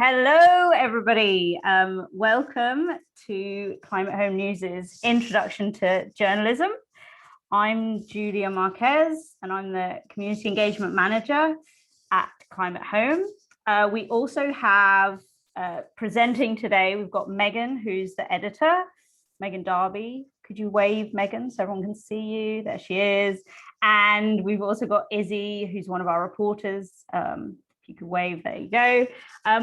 Hello, everybody. Welcome to Climate Home News's Introduction to Journalism. I'm Julia Marquez, and I'm the Community Engagement Manager at Climate Home. We also have presenting today, we've got Megan, who's the editor, Megan Darby. Could you wave, Megan, so everyone can see you? There she is. And we've also got Izzy, who's one of our reporters. You could wave, there you go.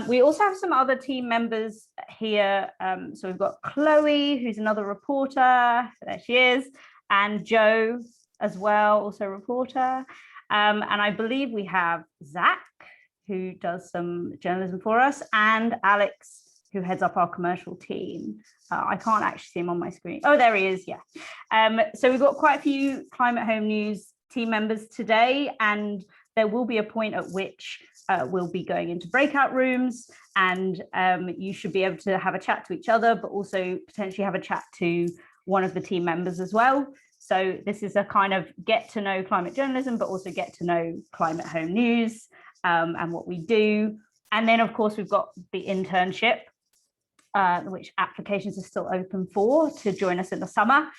We also have some other team members here. So we've got Chloe, who's another reporter, there she is, and Joe as well, also a reporter. And I believe we have Zach, who does some journalism for us, and Alex, who heads up our commercial team. I can't actually see him on my screen. Oh, there he is, yeah. So we've got quite a few Climate Home News team members today, and there will be a point at which we'll be going into breakout rooms, and you should be able to have a chat to each other, but also potentially have a chat to one of the team members as well. So this is a kind of get to know climate journalism, but also get to know Climate Home News and what we do. And then, of course, we've got the internship, which applications are still open for to join us in the summer.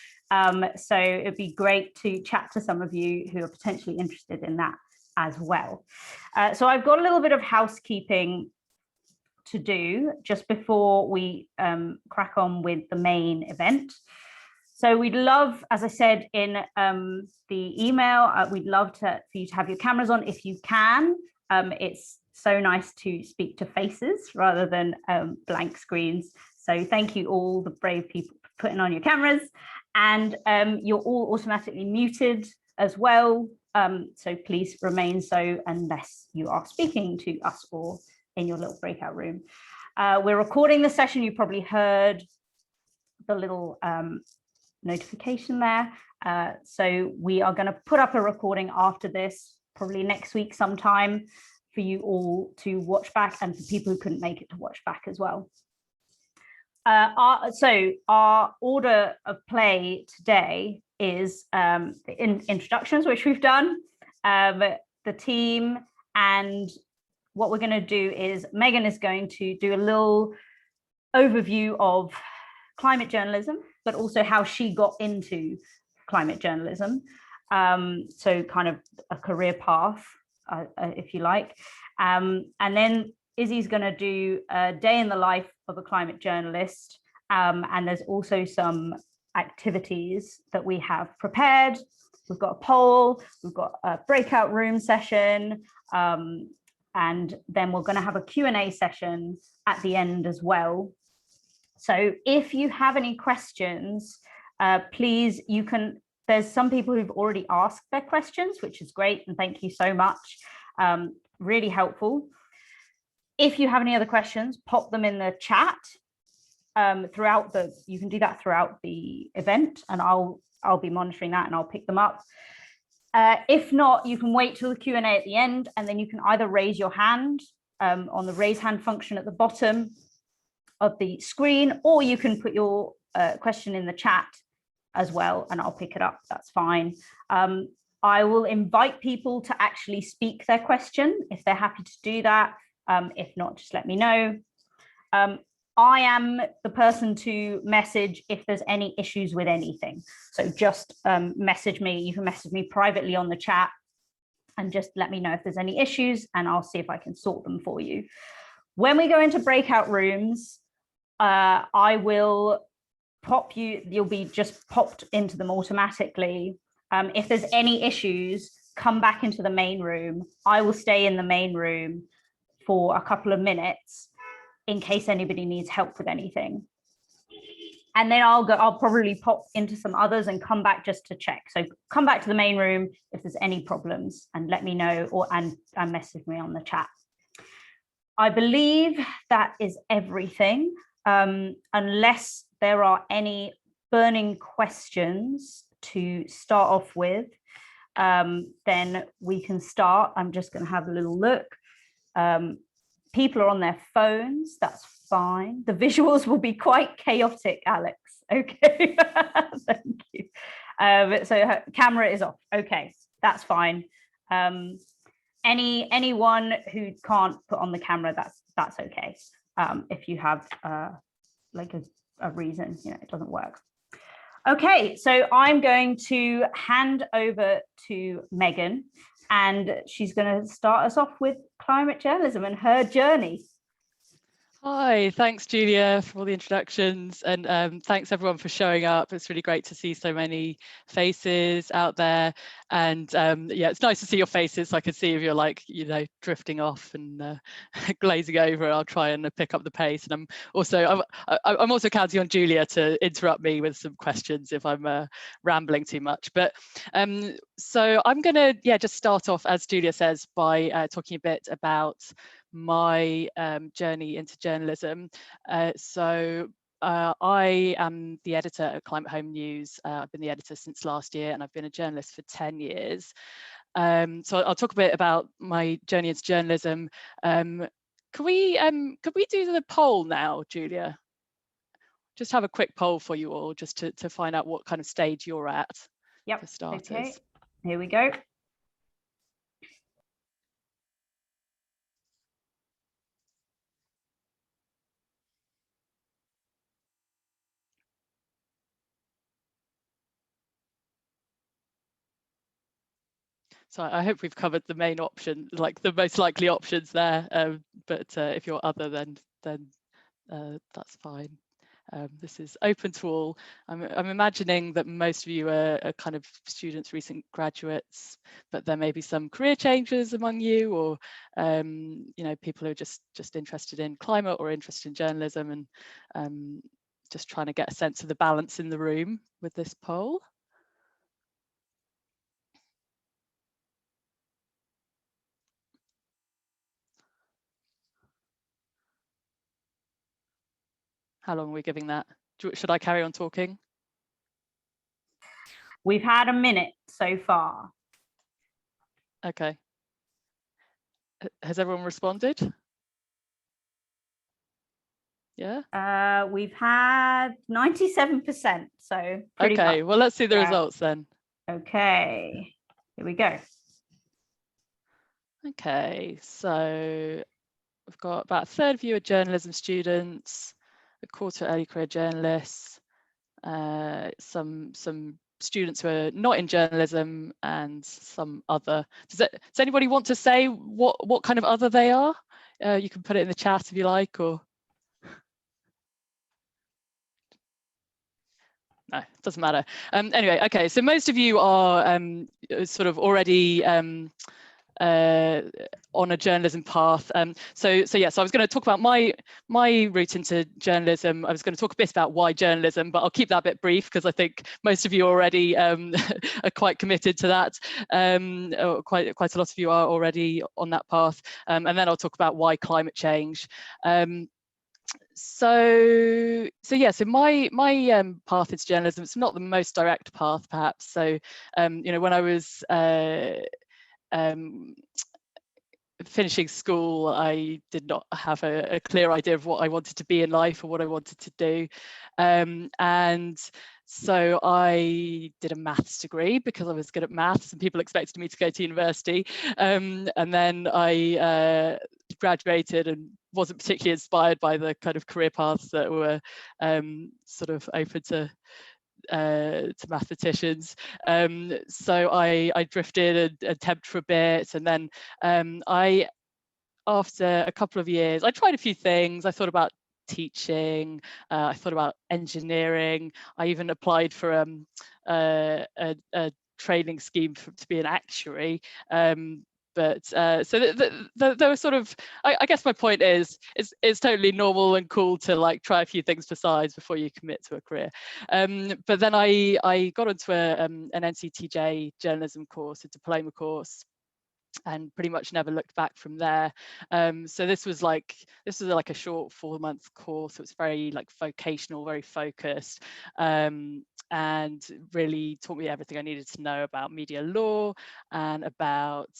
So it'd be great to chat to some of you who are potentially interested in that as well. So I've got a little bit of housekeeping to do just before we crack on with the main event. So we'd love, as I said in the email, we'd love for you to have your cameras on if you can. It's so nice to speak to faces rather than blank screens. So thank you all, the brave people, for putting on your cameras. And you're all automatically muted as well. So please remain so unless you are speaking to us or in your little breakout room. We're recording the session. You probably heard the little notification there. So we are going to put up a recording after this, probably next week sometime, for you all to watch back, and for people who couldn't make it to watch back as well. So our order of play today is the introductions, which we've done, the team, and what we're going to do is Megan is going to do a little overview of climate journalism, but also how she got into climate journalism. So kind of a career path, if you like. And then Izzy's going to do a day in the life of a climate journalist. And there's also some activities that we have prepared. We've got a poll, we've got a breakout room session, and then we're going to have a Q&A session at the end as well. So if you have any questions, please, you can, there's some people who've already asked their questions, which is great, and thank you so much. Really helpful. If you have any other questions, pop them in the chat. You can do that throughout the event, and I'll be monitoring that and I'll pick them up. If not, you can wait till the Q&A at the end, and then you can either raise your hand on the raise hand function at the bottom of the screen, or you can put your question in the chat as well, and I'll pick it up. That's fine. I will invite people to actually speak their question if they're happy to do that. If not, just let me know. I am the person to message if there's any issues with anything. So just message me. You can message me privately on the chat and just let me know if there's any issues, and I'll see if I can sort them for you. When we go into breakout rooms, I will pop you, you'll be just popped into them automatically. If there's any issues, come back into the main room. I will stay in the main room for a couple of minutes in case anybody needs help with anything. And then I'll probably pop into some others and come back just to check. So come back to the main room if there's any problems and let me know, and message me on the chat. I believe that is everything. Unless there are any burning questions to start off with, then we can start. I'm just going to have a little look. People are on their phones, that's fine. The visuals will be quite chaotic, Alex. Okay, thank you. So her camera is off. Okay, that's fine. anyone who can't put on the camera, that's okay. If you have like a reason, it doesn't work. Okay, so I'm going to hand over to Megan, and she's going to start us off with climate journalism and her journey. Hi, thanks Julia for all the introductions, and thanks everyone for showing up. It's really great to see so many faces out there, and yeah, it's nice to see your faces so I can see if you're like, drifting off and glazing over. I'll try and pick up the pace, and I'm also counting on Julia to interrupt me with some questions if I'm rambling too much. But so I'm gonna just start off, as Julia says, by talking a bit about my journey into journalism. So I am the editor at Climate Home News. I've been the editor since last year, and I've been a journalist for 10 years. So I'll talk a bit about my journey into journalism. Could we do the poll now, Julia? Just have a quick poll for you all, just to find out what kind of stage you're at. Yep. For starters. Okay. Here we go. So I hope we've covered the main option, like the most likely options there. But if you're other, then that's fine. This is open to all. I'm imagining that most of you are kind of students, recent graduates, but there may be some career changes among you, or people who are just interested in climate or interested in journalism, and just trying to get a sense of the balance in the room with this poll. How long are we giving that? Should I carry on talking? We've had a minute so far. Okay. Has everyone responded? Yeah. We've had 97%. So pretty okay. much. Well, let's see the results then. Okay. Here we go. Okay. So we've got about a third of you are journalism students, a quarter early career journalists, some students who are not in journalism, and some other. Does anybody want to say what kind of other they are? You can put it in the chat if you like, or no, it doesn't matter. Anyway, okay, so most of you are sort of already on a journalism path. So I was going to talk about my route into journalism. I was going to talk a bit about why journalism, but I'll keep that a bit brief because I think most of you already are quite committed to that. Quite a lot of you are already on that path. And then I'll talk about why climate change. So my path into journalism, it's not the most direct path perhaps. So when I was finishing school, I did not have a clear idea of what I wanted to be in life or what I wanted to do, and so I did a maths degree because I was good at maths and people expected me to go to university, and then I graduated and wasn't particularly inspired by the kind of career paths that were sort of open to mathematicians. So I drifted and temped for a bit, and then after a couple of years, I tried a few things. I thought about teaching, I thought about engineering. I even applied for a training scheme to be an actuary. But so there were sort of, I guess my point is it's totally normal and cool to like try a few things besides before you commit to a career. But then I got onto an NCTJ journalism course, a diploma course, and pretty much never looked back from there. So this was like a short 4-month course. It was very like vocational, very focused, and really taught me everything I needed to know about media law and about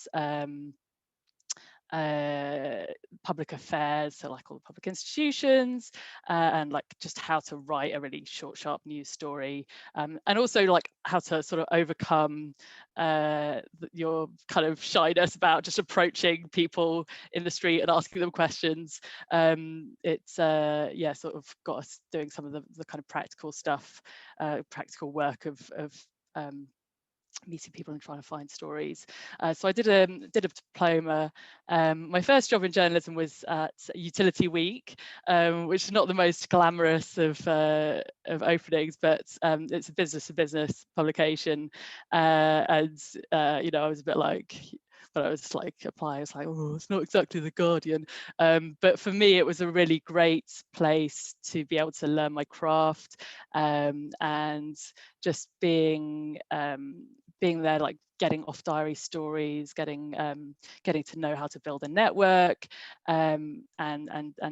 public affairs, so like all the public institutions, and like just how to write a really short, sharp news story, and also like how to sort of overcome your kind of shyness about just approaching people in the street and asking them questions. It's yeah, sort of got us doing some of the kind of practical stuff, practical work of meeting people and trying to find stories. So I did a diploma. My first job in journalism was at Utility Week, which is not the most glamorous of openings, but it's a business-to-business publication, and you know, I was a bit like, but I was like applying, it's like, oh, it's not exactly the Guardian. But for me, it was a really great place to be able to learn my craft, and just being there, like getting off diary stories, getting to know how to build a network, and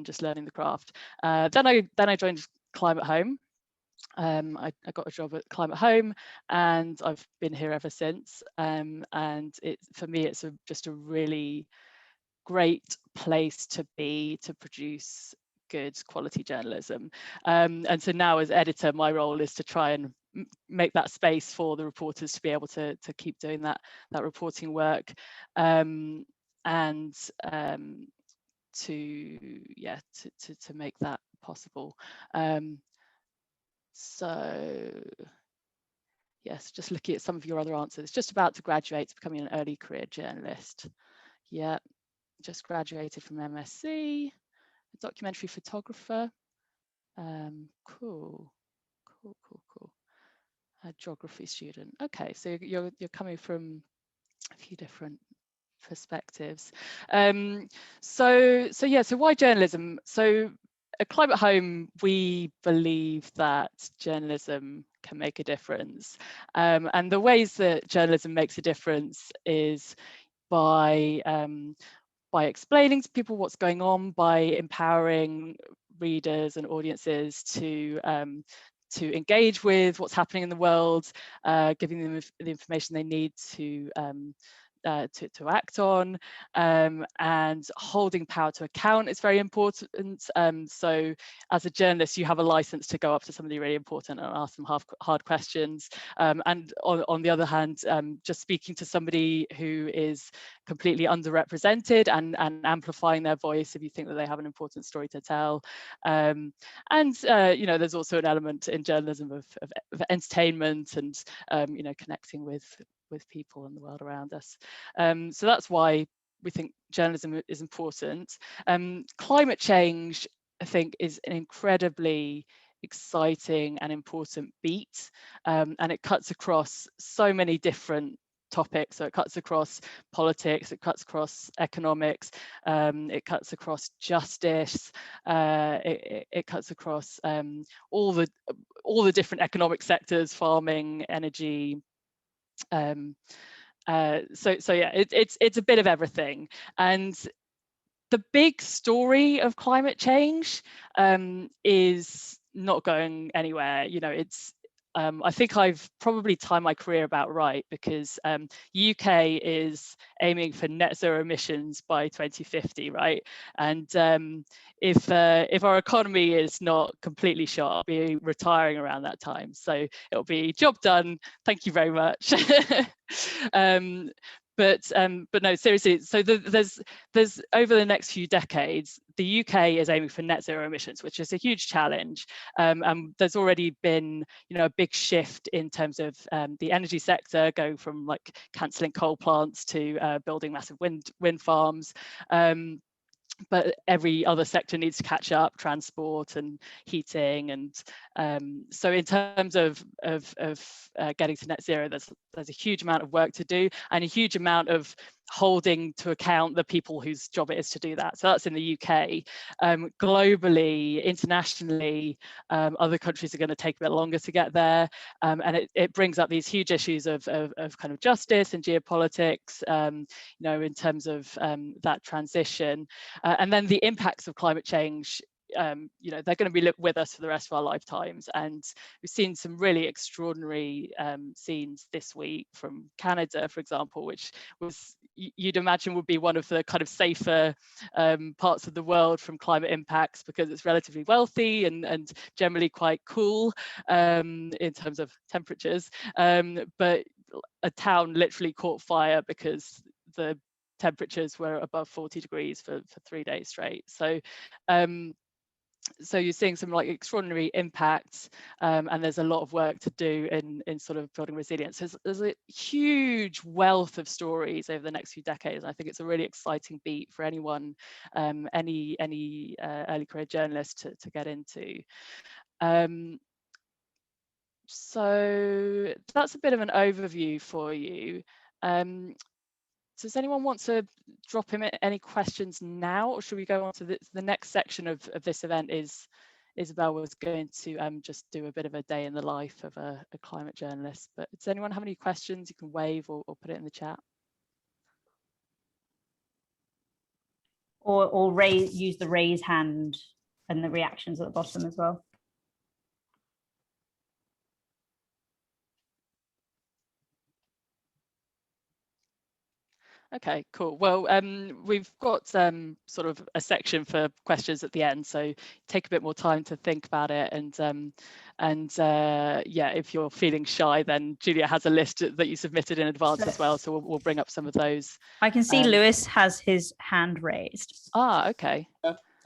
just learning the craft. Then I joined Climate Home. I got a job at Climate Home, and I've been here ever since. And for me, it's just a really great place to be, to produce good quality journalism. And so now as editor, my role is to try and make that space for the reporters to be able to keep doing that reporting work, and to make that possible. So yes, just looking at some of your other answers, just about to graduate to becoming an early career journalist. Yeah, just graduated from MSc, a documentary photographer. Cool. A geography student. Okay, so you're coming from a few different perspectives. So why journalism? So at Climate Home, we believe that journalism can make a difference, and the ways that journalism makes a difference is by explaining to people what's going on, by empowering readers and audiences to engage with what's happening in the world, giving them the information they need to act on, and holding power to account is very important. So as a journalist, you have a license to go up to somebody really important and ask them hard questions. And on the other hand, just speaking to somebody who is completely underrepresented and amplifying their voice if you think that they have an important story to tell. And you know, there's also an element in journalism of entertainment and you know, connecting with people in the world around us. So that's why we think journalism is important. Climate change, I think, is an incredibly exciting and important beat, and it cuts across so many different topics. So it cuts across politics, it cuts across economics, it cuts across justice, it cuts across all the different economic sectors: farming, energy. So yeah, it's a bit of everything. And the big story of climate change is not going anywhere. You know, it's I think I've probably timed my career about right, because UK is aiming for net zero emissions by 2050, right? And if our economy is not completely shot, I'll be retiring around that time. So it'll be job done. Thank you very much. But no, seriously. So there's over the next few decades, the UK is aiming for net zero emissions, which is a huge challenge. And there's already been, you know, a big shift in terms of the energy sector, going from like cancelling coal plants to building massive wind farms. But every other sector needs to catch up: transport and heating. And so in terms of getting to net zero, there's a huge amount of work to do, and a huge amount of holding to account the people whose job it is to do that. So that's in the UK. Globally, internationally, other countries are going to take a bit longer to get there, and it brings up these huge issues of kind of justice and geopolitics, you know, in terms of that transition. And then the impacts of climate change you know, they're going to be with us for the rest of our lifetimes. And we've seen some really extraordinary scenes this week from Canada, for example, which was, you'd imagine would be one of the kind of safer parts of the world from climate impacts, because it's relatively wealthy and generally quite cool in terms of temperatures. But a town literally caught fire because the temperatures were above 40 degrees for 3 days straight. So so you're seeing some like extraordinary impacts, and there's a lot of work to do in sort of building resilience. There's a huge wealth of stories over the next few decades. I think it's a really exciting beat for anyone, any early career journalist to get into. So that's a bit of an overview for you. Does anyone want to drop in any questions now, or should we go on to the next section of this event? Is Isabel was going to just do a bit of a day in the life of a climate journalist. But does anyone have any questions? You can wave or put it in the chat. Or use the raise hand and the reactions at the bottom as well. Okay, cool. Well, we've got sort of a section for questions at the end, so take a bit more time to think about it. And yeah, if you're feeling shy, then Julia has a list that you submitted in advance as well, so we'll bring up some of those. I can see Lewis has his hand raised. Ah, okay.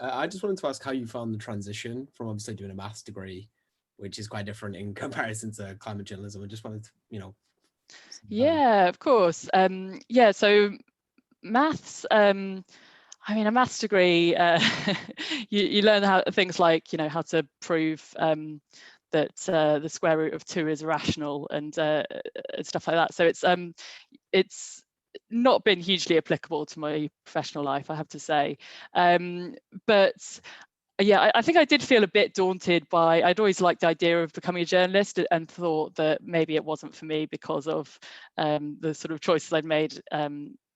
I just wanted to ask how you found the transition from obviously doing a maths degree, which is quite different in comparison to climate journalism. I just wanted to, you know. Yeah, of course. Yeah, so maths, I mean, a maths degree, you learn how things like, you know, how to prove that the square root of 2 is irrational and stuff like that. So it's not been hugely applicable to my professional life, I have to say. But yeah, I think I did feel a bit daunted by, I'd always liked the idea of becoming a journalist and thought that maybe it wasn't for me because of the sort of choices I'd made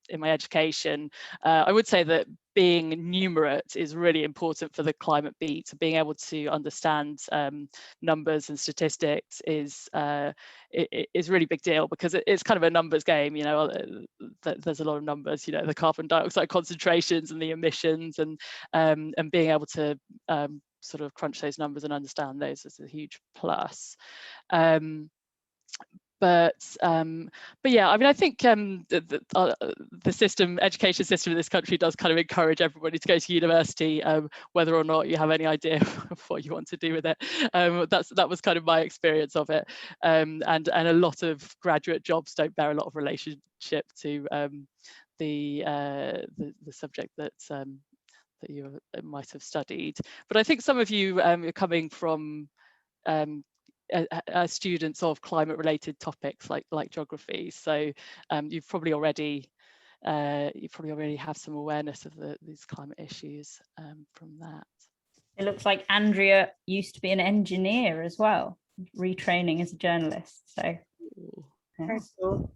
in my education. I would say that being numerate is really important for the climate beat. So being able to understand numbers and statistics is a really big deal, because it's kind of a numbers game. You know, there's a lot of numbers. You know, the carbon dioxide concentrations and the emissions, and being able to sort of crunch those numbers and understand those is a huge plus. But yeah, I mean, I think the education system in this country does kind of encourage everybody to go to university, whether or not you have any idea of what you want to do with it. That was kind of my experience of it, and a lot of graduate jobs don't bear a lot of relationship to the subject that you might have studied. But I think some of you are coming from students of climate related topics like geography, so you've probably already have some awareness of these climate issues from that. It looks like Andrea used to be an engineer as well, retraining as a journalist. So yeah. Cool.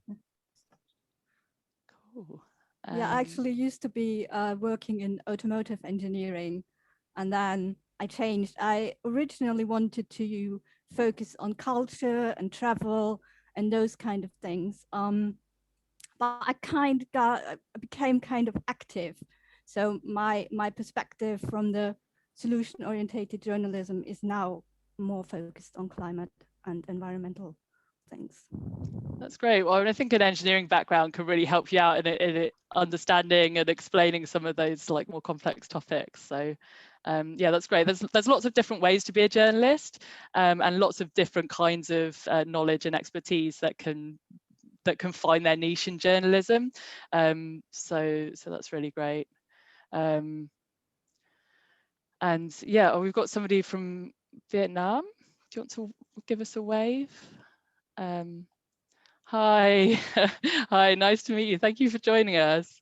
Yeah, I actually used to be working in automotive engineering, and then I changed. I originally wanted to focus on culture and travel and those kind of things. But I became kind of active. So my perspective from the solution-oriented journalism is now more focused on climate and environmental things. That's great. Well, I think an engineering background can really help you out in understanding and explaining some of those like more complex topics. So yeah, that's great. There's lots of different ways to be a journalist, and lots of different kinds of knowledge and expertise that can find their niche in journalism. So that's really great. And yeah, we've got somebody from Vietnam. Do you want to give us a wave? Hi, hi, nice to meet you. Thank you for joining us.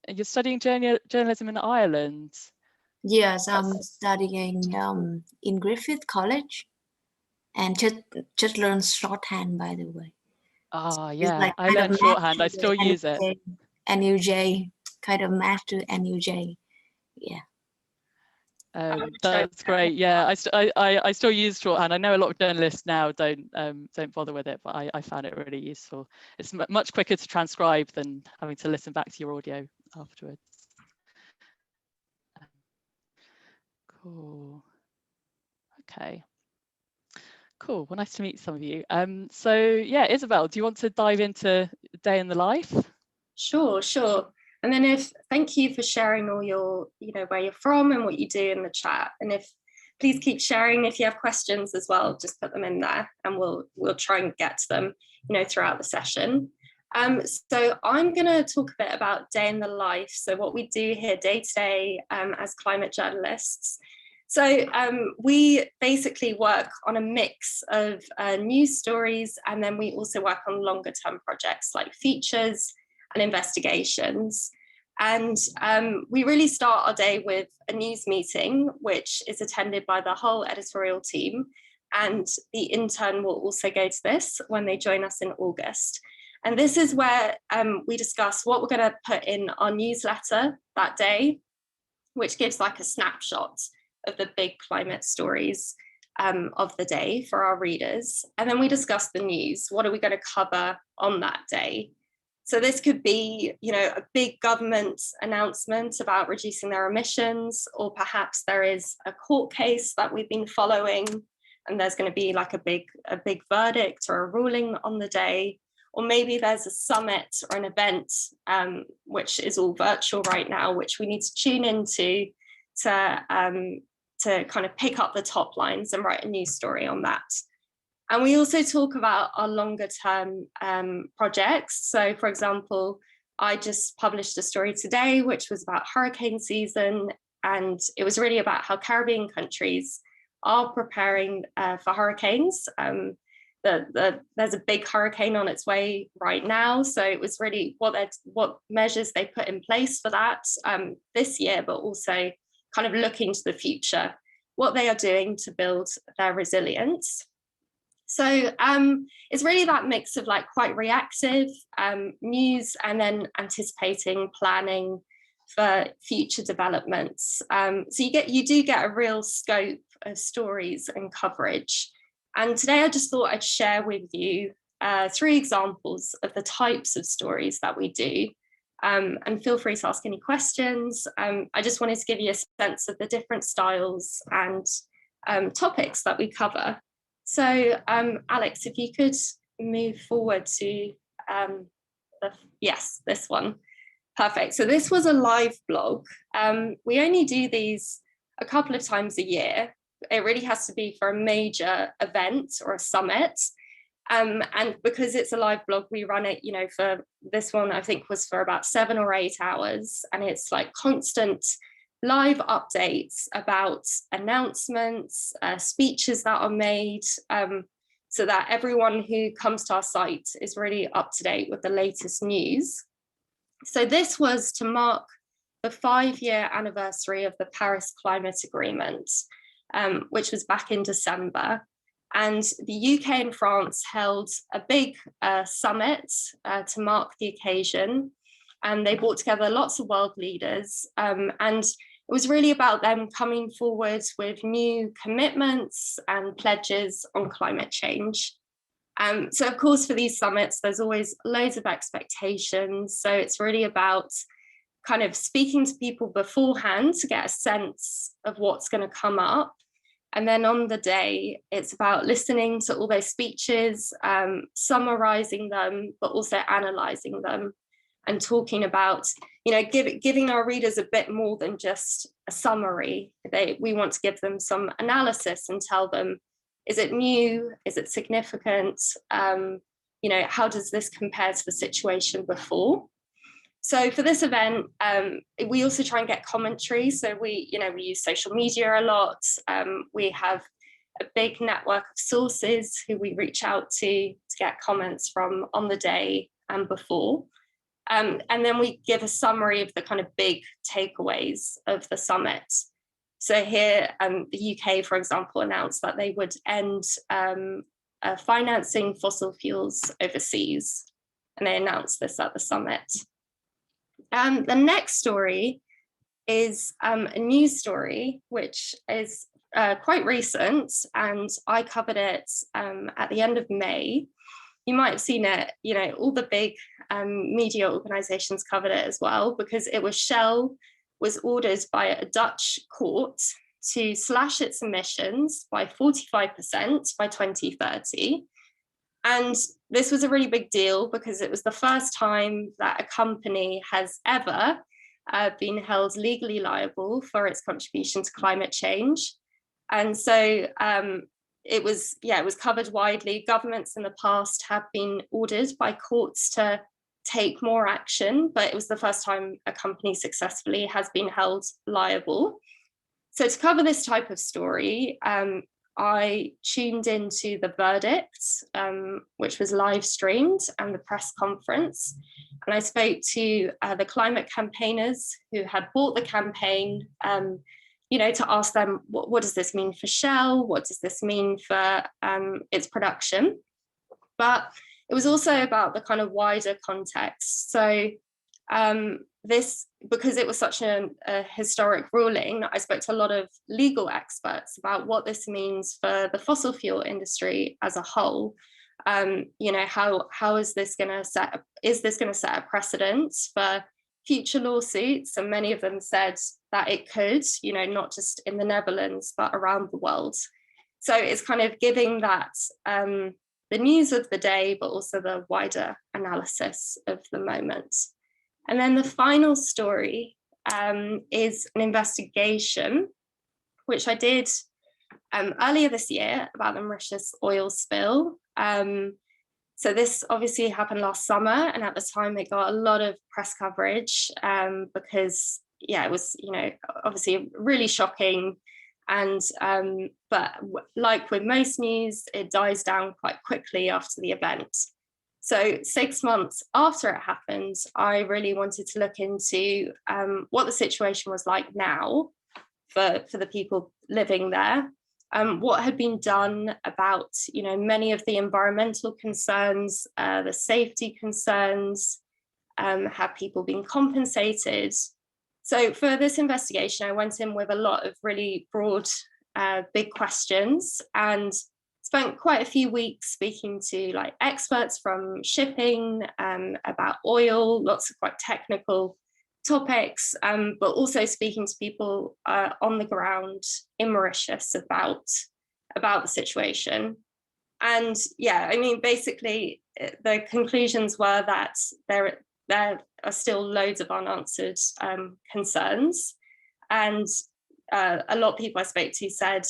You're studying journalism in Ireland. Yes, I'm studying in Griffith College, and just learned shorthand, by the way. Ah, yeah, like I learned shorthand. I still use it. NUJ, kind of match to NUJ. Yeah. That's great. Yeah, I still use shorthand. I know a lot of journalists now don't bother with it, but I found it really useful. It's much quicker to transcribe than having to listen back to your audio afterwards. Cool. Okay. Cool. Well, nice to meet some of you. So yeah, Isabel, do you want to dive into day in the life? Sure. And then thank you for sharing all your, where you're from and what you do in the chat. And please keep sharing if you have questions as well, just put them in there and we'll try and get to them, throughout the session. So I'm going to talk a bit about day in the life. So what we do here day to day as climate journalists. So we basically work on a mix of news stories, and then we also work on longer term projects like features and investigations. And we really start our day with a news meeting, which is attended by the whole editorial team. And the intern will also go to this when they join us in August. And this is where we discuss what we're going to put in our newsletter that day, which gives like a snapshot of the big climate stories of the day for our readers. And then we discuss the news. What are we going to cover on that day? So this could be, a big government announcement about reducing their emissions, or perhaps there is a court case that we've been following, and there's going to be like a big verdict or a ruling on the day. Or maybe there's a summit or an event, which is all virtual right now, which we need to tune into to kind of pick up the top lines and write a news story on that. And we also talk about our longer term projects. So for example, I just published a story today, which was about hurricane season. And it was really about how Caribbean countries are preparing for hurricanes. There's a big hurricane on its way right now. So it was really what measures they put in place for that this year, but also kind of looking to the future, what they are doing to build their resilience. So it's really that mix of like quite reactive news and then anticipating, planning for future developments. So you do get a real scope of stories and coverage. And today I just thought I'd share with you 3 examples of the types of stories that we do. And feel free to ask any questions. I just wanted to give you a sense of the different styles and topics that we cover. So Alex, if you could move forward to, yes, this one. Perfect. So this was a live blog. We only do these a couple of times a year. It really has to be for a major event or a summit. And because it's a live blog, we run it, for this one, I think was for about 7 or 8 hours. And it's like constant live updates about announcements, speeches that are made, so that everyone who comes to our site is really up to date with the latest news. So this was to mark the 5-year anniversary of the Paris Climate Agreement, which was back in December. And the UK and France held a big summit to mark the occasion. And they brought together lots of world leaders. And it was really about them coming forward with new commitments and pledges on climate change. So of course, for these summits, there's always loads of expectations. So it's really about kind of speaking to people beforehand to get a sense of what's going to come up. And then on the day, it's about listening to all those speeches, summarizing them, but also analyzing them and talking about, giving our readers a bit more than just a summary. We want to give them some analysis and tell them, is it new? Is it significant? How does this compare to the situation before? So for this event, we also try and get commentary. So we use social media a lot. We have a big network of sources who we reach out to get comments from on the day and before. And then we give a summary of the kind of big takeaways of the summit. So here, the UK, for example, announced that they would end financing fossil fuels overseas. And they announced this at the summit. The next story is a news story, which is quite recent, and I covered it at the end of May. You might have seen it, you know, all the big media organizations covered it as well, because it was Shell was ordered by a Dutch court to slash its emissions by 45% by 2030. And this was a really big deal because it was the first time that a company has ever been held legally liable for its contribution to climate change. And so it was covered widely. Governments in the past have been ordered by courts to take more action, but it was the first time a company successfully has been held liable. So to cover this type of story, I tuned into the verdict, which was live streamed, and the press conference. And I spoke to the climate campaigners who had bought the campaign, you know, to ask them, what does this mean for Shell? What does this mean for its production? But it was also about the kind of wider context. So this, because it was such a historic ruling, I spoke to a lot of legal experts about what this means for the fossil fuel industry as a whole. You know, how is this going to set a precedent for future lawsuits? And many of them said that it could, you know, not just in the Netherlands, but around the world. So it's kind of giving that the news of the day, but also the wider analysis of the moment. And then the final story is an investigation, which I did earlier this year about the Mauritius oil spill. So this obviously happened last summer, and at the time it got a lot of press coverage because, yeah, it was, you know, obviously really shocking. And but like with most news, it dies down quite quickly after the event. So 6 months after it happened, I really wanted to look into what the situation was like now for the people living there, what had been done about, you know, many of the environmental concerns, the safety concerns, have people been compensated? So for this investigation, I went in with a lot of really broad, big questions, and spent quite a few weeks speaking to like experts from shipping, about oil, lots of quite technical topics, but also speaking to people on the ground in Mauritius about the situation. And yeah, I mean, basically the conclusions were that there are still loads of unanswered concerns. And a lot of people I spoke to said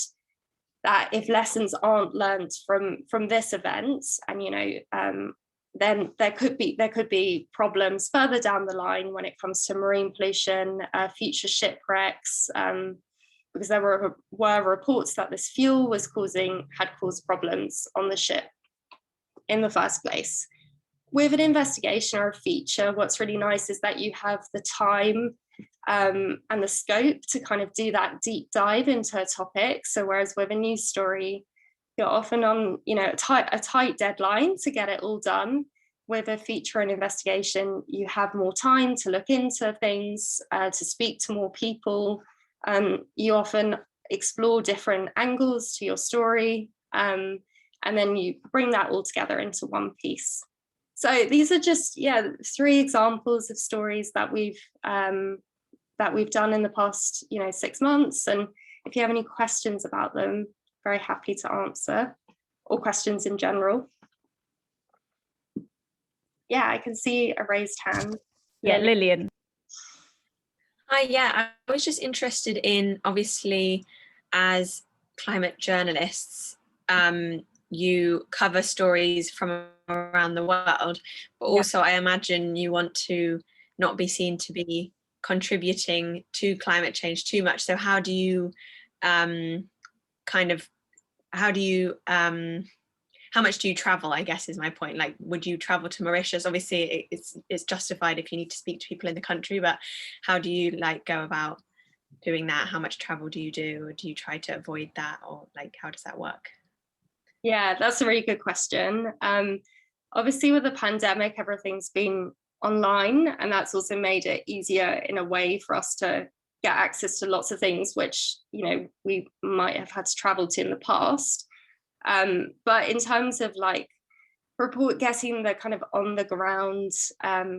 that if lessons aren't learned from this event, and you know, then there could be problems further down the line when it comes to marine pollution, future shipwrecks, because there were reports that this fuel had caused problems on the ship in the first place. With an investigation or a feature, what's really nice is that you have the time and the scope to kind of do that deep dive into a topic. So whereas with a news story, you're often on, you know, a tight deadline to get it all done. With a feature and investigation, you have more time to look into things, to speak to more people. You often explore different angles to your story, and then you bring that all together into one piece. So these are just, yeah, 3 examples of stories that we've done in the past, you know, 6 months. And if you have any questions about them, very happy to answer, or questions in general. Yeah, I can see a raised hand. Yeah, Lillian. Hi, yeah, I was just interested in, obviously, as climate journalists, you cover stories from around the world, but also I imagine you want to not be seen to be contributing to climate change too much. So how do you how much do you travel, I guess is my point. Like, would you travel to Mauritius? Obviously it's justified if you need to speak to people in the country, but how do you like go about doing that? How much travel do you do? Or do you try to avoid that? Or like, how does that work? Yeah, that's a really good question. Obviously with the pandemic, everything's been online, and that's also made it easier in a way for us to get access to lots of things which, you know, we might have had to travel to in the past. But in terms of like getting the kind of on the ground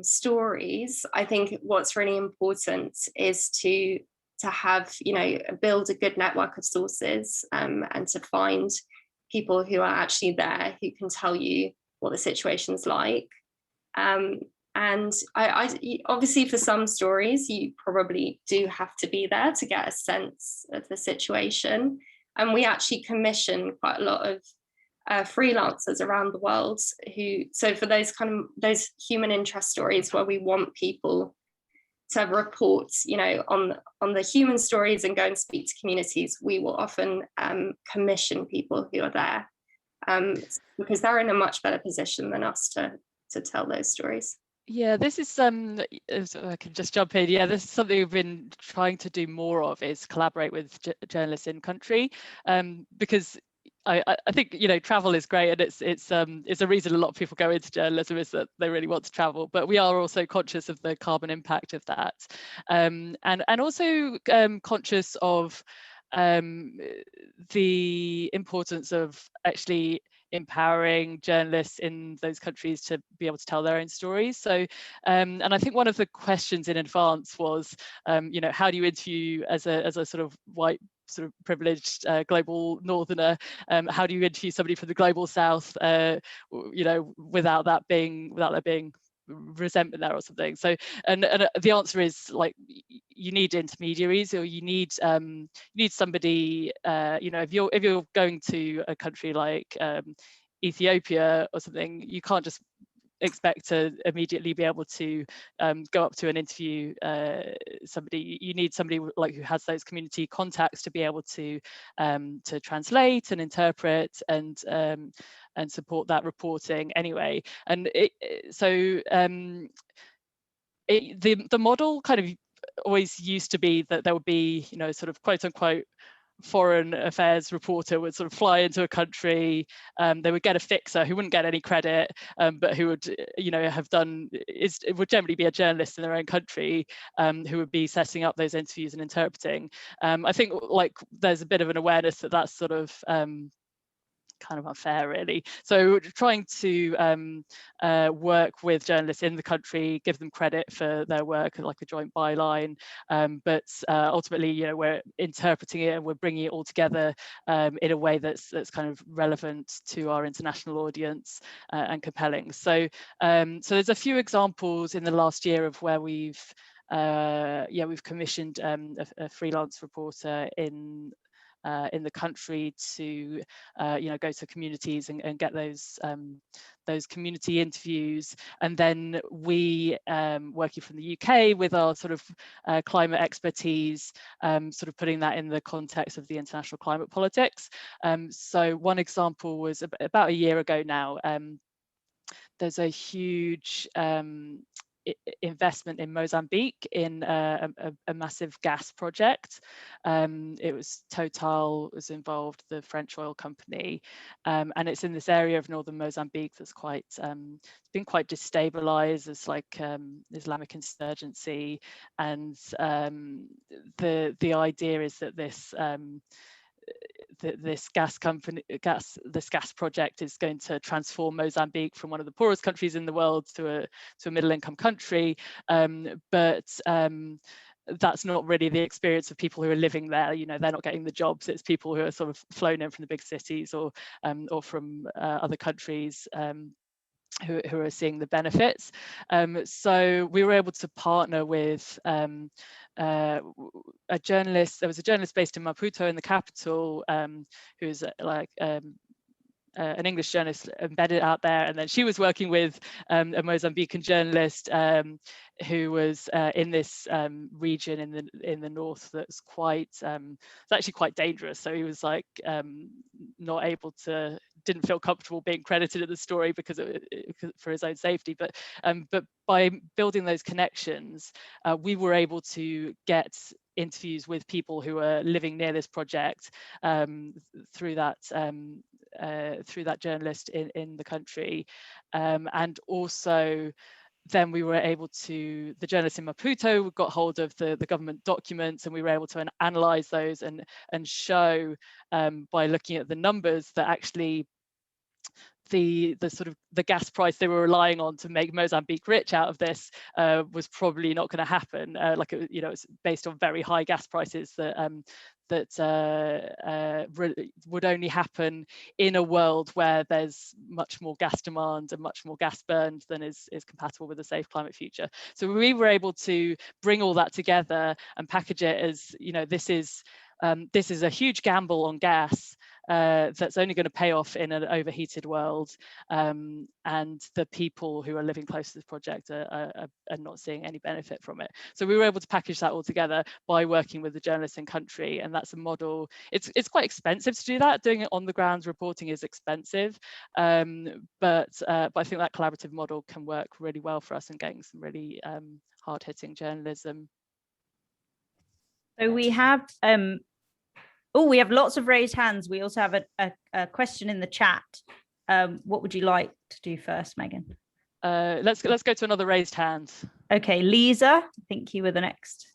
stories, I think what's really important is to have, you know, build a good network of sources, and to find people who are actually there who can tell you what the situation's like. And I obviously for some stories you probably do have to be there to get a sense of the situation. And we actually commission quite a lot of freelancers around the world so for those human interest stories where we want people to report, you know, on the human stories and go and speak to communities, we will often commission people who are there, because they're in a much better position than us to tell those stories. Yeah, this is I can just jump in. Yeah, this is something we've been trying to do more of, is collaborate with journalists in country, because I think, you know, travel is great, and it's a reason a lot of people go into journalism, is that they really want to travel, but we are also conscious of the carbon impact of that, and also conscious of the importance of actually empowering journalists in those countries to be able to tell their own stories. So, and I think one of the questions in advance was, you know, how do you interview as a sort of white, sort of privileged global northerner, how do you interview somebody from the global south, you know, without there being resentment there or something. So, and the answer is, like, you need intermediaries, or you need somebody, you know, if you're going to a country like Ethiopia or something, you can't just expect to immediately be able to go up to and interview somebody. You need somebody like who has those community contacts to be able to translate and interpret and support that reporting anyway. And the model kind of always used to be that there would be, you know, sort of quote unquote foreign affairs reporter would sort of fly into a country, they would get a fixer who wouldn't get any credit, but who would, you know, it would generally be a journalist in their own country, who would be setting up those interviews and interpreting. I think, like, there's a bit of an awareness that that's sort of kind of unfair, really. So trying to work with journalists in the country, give them credit for their work, like a joint byline, but ultimately, you know, we're interpreting it and we're bringing it all together in a way that's kind of relevant to our international audience and compelling. So so there's a few examples in the last year of where we've commissioned a freelance reporter in the country to you know, go to communities and get those community interviews, and then we, working from the UK with our sort of climate expertise, sort of putting that in the context of the international climate politics. So one example was about a year ago now. There's a huge investment in Mozambique in a massive gas project. It was Total was involved, the French oil company, and it's in this area of northern Mozambique that's quite it's been quite destabilized. It's like Islamic insurgency, and the idea is that this gas project is going to transform Mozambique from one of the poorest countries in the world to a middle-income country, but that's not really the experience of people who are living there. You know, they're not getting the jobs. It's people who are sort of flown in from the big cities or from other countries, who are seeing the benefits. So we were able to partner with a journalist. There was a journalist based in Maputo, in the capital, who's like an English journalist embedded out there, and then she was working with a Mozambican journalist who was in this region in the north that's quite it's actually quite dangerous. So he was like not able to, didn't feel comfortable being credited at the story because for his own safety, but by building those connections, we were able to get interviews with people who are living near this project through that journalist in the country, and also then we were able to, the journalists in Maputo got hold of the government documents, and we were able to analyze those and show by looking at the numbers that actually the sort of the gas price they were relying on to make Mozambique rich out of this was probably not going to happen. Like, you know, it's based on very high gas prices that would only happen in a world where there's much more gas demand and much more gas burned than is compatible with a safe climate future. So we were able to bring all that together and package it as, you know, this is a huge gamble on gas that's only going to pay off in an overheated world, and the people who are living close to this project are not seeing any benefit from it. So we were able to package that all together by working with the journalists in country, and that's a model. It's quite expensive to do that. Doing it on the ground reporting is expensive, but I think that collaborative model can work really well for us in getting some really hard-hitting journalism. So we have we have lots of raised hands. We also have a question in the chat. What would you like to do first, Megan? Let's go to another raised hand. Okay, Lisa, I think you were the next.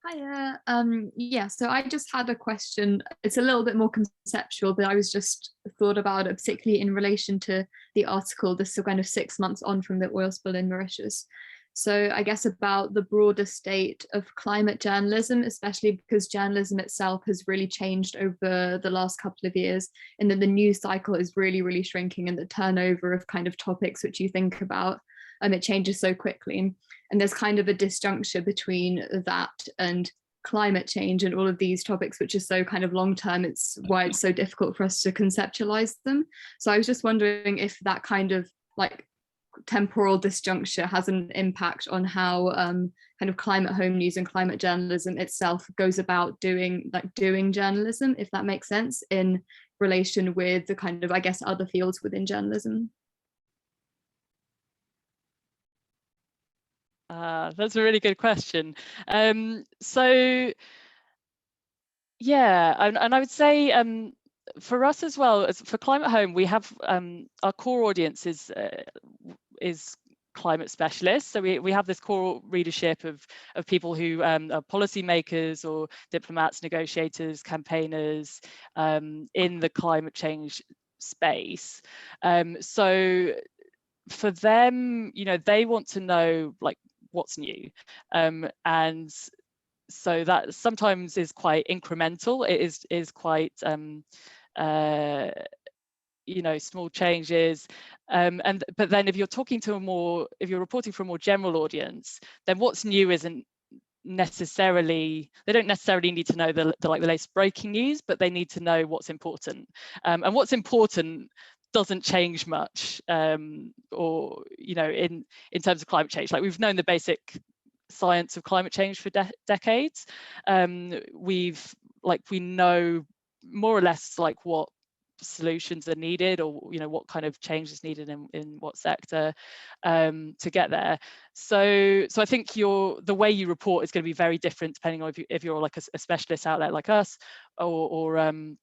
Hiya. Yeah, so I just had a question. It's a little bit more conceptual, but I was just thought about it, particularly in relation to the article, this kind of 6 months on from the oil spill in Mauritius. So I guess about the broader state of climate journalism, especially because journalism itself has really changed over the last couple of years, and that the news cycle is really, really shrinking, and the turnover of kind of topics which you think about, it changes so quickly. And there's kind of a disjuncture between that and climate change and all of these topics, which are so kind of long term. It's why it's so difficult for us to conceptualize them. So I was just wondering if that kind of like temporal disjuncture has an impact on how kind of climate home news and climate journalism itself goes about doing journalism, if that makes sense, in relation with the kind of, I guess, other fields within journalism. That's a really good question. So yeah, and I would say for us as well, as for Climate Home, we have our core audience is climate specialists. So we have this core readership of people who are policymakers or diplomats, negotiators, campaigners in the climate change space. So for them, you know, they want to know like what's new, and so that sometimes is quite incremental. It is quite you know, small changes, but then if you're reporting for a more general audience, then what's new isn't necessarily, they don't necessarily need to know the latest breaking news, but they need to know what's important, and what's important doesn't change much, or you know, in terms of climate change. Like, we've known the basic science of climate change for decades. We know more or less like what solutions are needed, or you know, what kind of change is needed in what sector to get there. So I think the way you report is going to be very different depending on if you're like a specialist outlet like us, or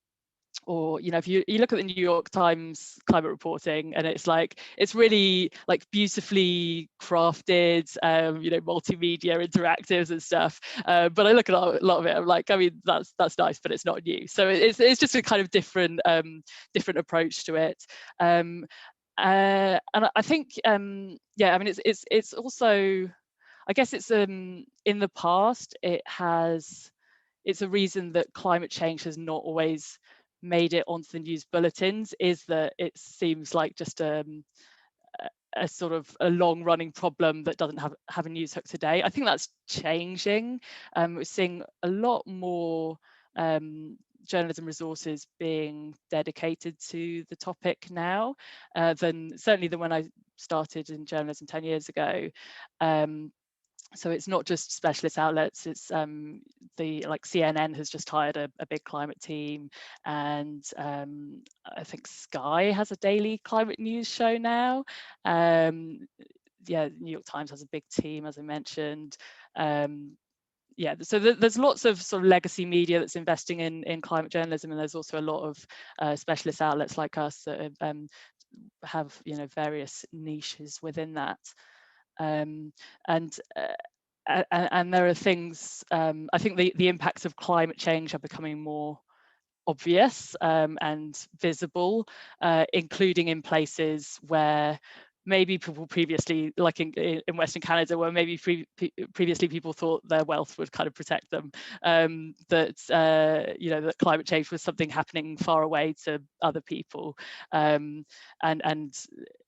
you know, if you look at the New York Times climate reporting, and it's really like beautifully crafted, you know, multimedia interactives and stuff, but I look at a lot of it, I'm like, I mean, that's nice, but it's not new. So it's just a kind of different approach to it, and I think yeah, I mean, it's also, I guess it's in the past it's a reason that climate change has not always made it onto the news bulletins, is that it seems like just a sort of a long-running problem that doesn't have a news hook today. I think that's changing. We're seeing a lot more journalism resources being dedicated to the topic now than when I started in journalism 10 years ago. So it's not just specialist outlets, it's CNN has just hired a big climate team, and I think Sky has a daily climate news show now. Yeah, New York Times has a big team, as I mentioned. Yeah, so there's lots of sort of legacy media that's investing in climate journalism, and there's also a lot of specialist outlets like us that are have, you know, various niches within that. And there are things, I think the impacts of climate change are becoming more obvious and visible, including in places where maybe people previously, like in Western Canada, where maybe previously people thought their wealth would kind of protect them, that you know, that climate change was something happening far away to other people, and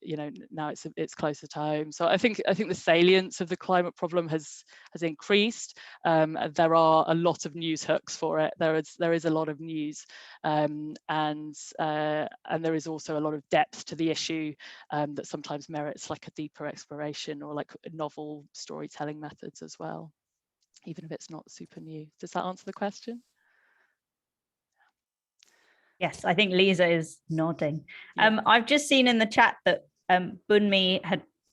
you know, now it's closer to home. So I think the salience of the climate problem has increased. There are a lot of news hooks for it. There is a lot of news, and there is also a lot of depth to the issue that sometimes merits like a deeper exploration or like novel storytelling methods as well, even if it's not super new. Does that answer the question? Yes, I think Lisa is nodding. Yeah. I've just seen in the chat that Bunmi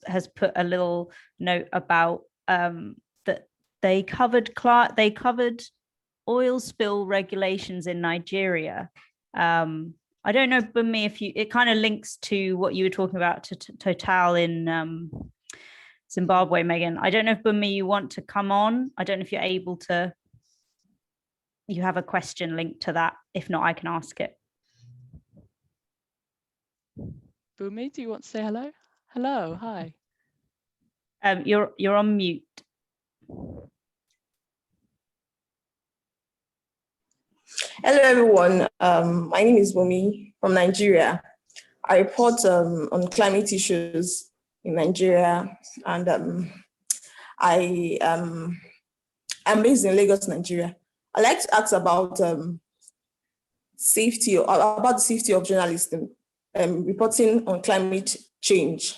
has put a little note about that they covered oil spill regulations in Nigeria. I don't know, Bunmi, if it kind of links to what you were talking about to Total in Zimbabwe, Megan. I don't know if Bunmi, you want to come on. I don't know if you're able to. You have a question linked to that. If not, I can ask it. Bunmi, do you want to say hello? Hello, hi. You're on mute. Hello, everyone. My name is Bunmi from Nigeria. I report on climate issues in Nigeria, and I'm based in Lagos, Nigeria. I'd like to ask about the safety of journalism, reporting on climate change,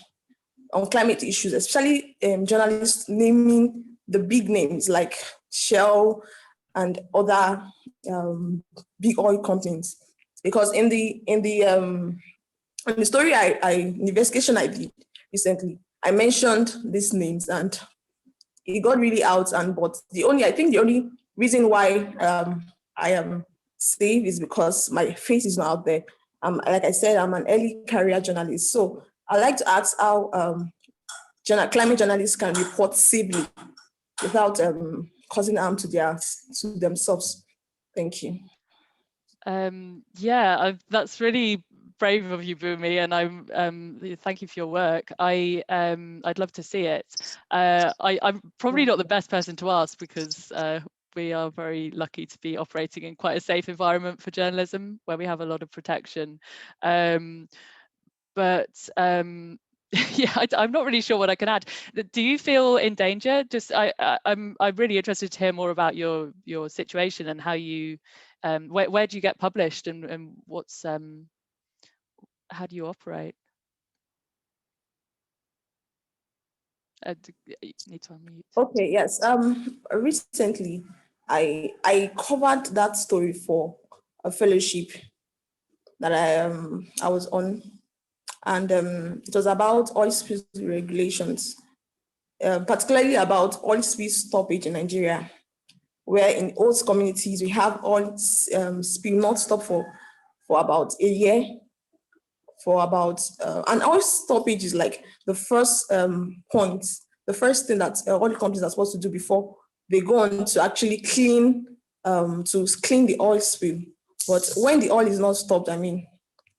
on climate issues, especially journalists naming the big names like Shell and other big oil companies. Because in the story investigation I did recently, I mentioned these names and it got really out. But the only reason why I am safe is because my face is not out there. Like I said, I'm an early career journalist. So I'd like to ask how climate journalists can report safely without causing harm to themselves. Thank you. Yeah, that's really brave of you, Bunmi, and thank you for your work. I'd love to see it. I'm probably not the best person to ask because we are very lucky to be operating in quite a safe environment for journalism where we have a lot of protection. But yeah, I'm not really sure what I can add. Do you feel in danger? Just I'm really interested to hear more about your situation and how you where do you get published and what's how do you operate? You need to unmute. Okay, yes. Recently I covered that story for a fellowship that I was on, and it was about oil spill regulations, particularly about oil spill stoppage in Nigeria, where in host communities we have oil spill not stop for about a year, for about and oil stoppage is like the first point, the first thing that oil companies are supposed to do before they go on to actually clean the oil spill. But when the oil is not stopped, I mean,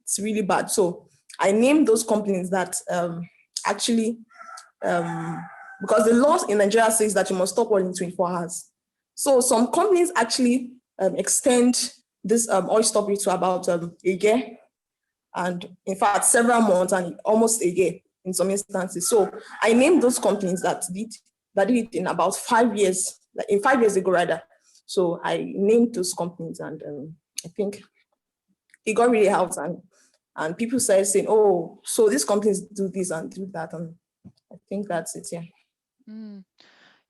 it's really bad. So I named those companies that actually, because the law in Nigeria says that you must stop oil in 24 hours. So some companies actually extend this oil stoppage to about a year, and in fact, several months and almost a year in some instances. So I named those companies that did it in about 5 years, in 5 years ago rather. So I named those companies, and I think it got really out, and people started saying, oh, so these companies do this and do that, and I think that's it. Yeah.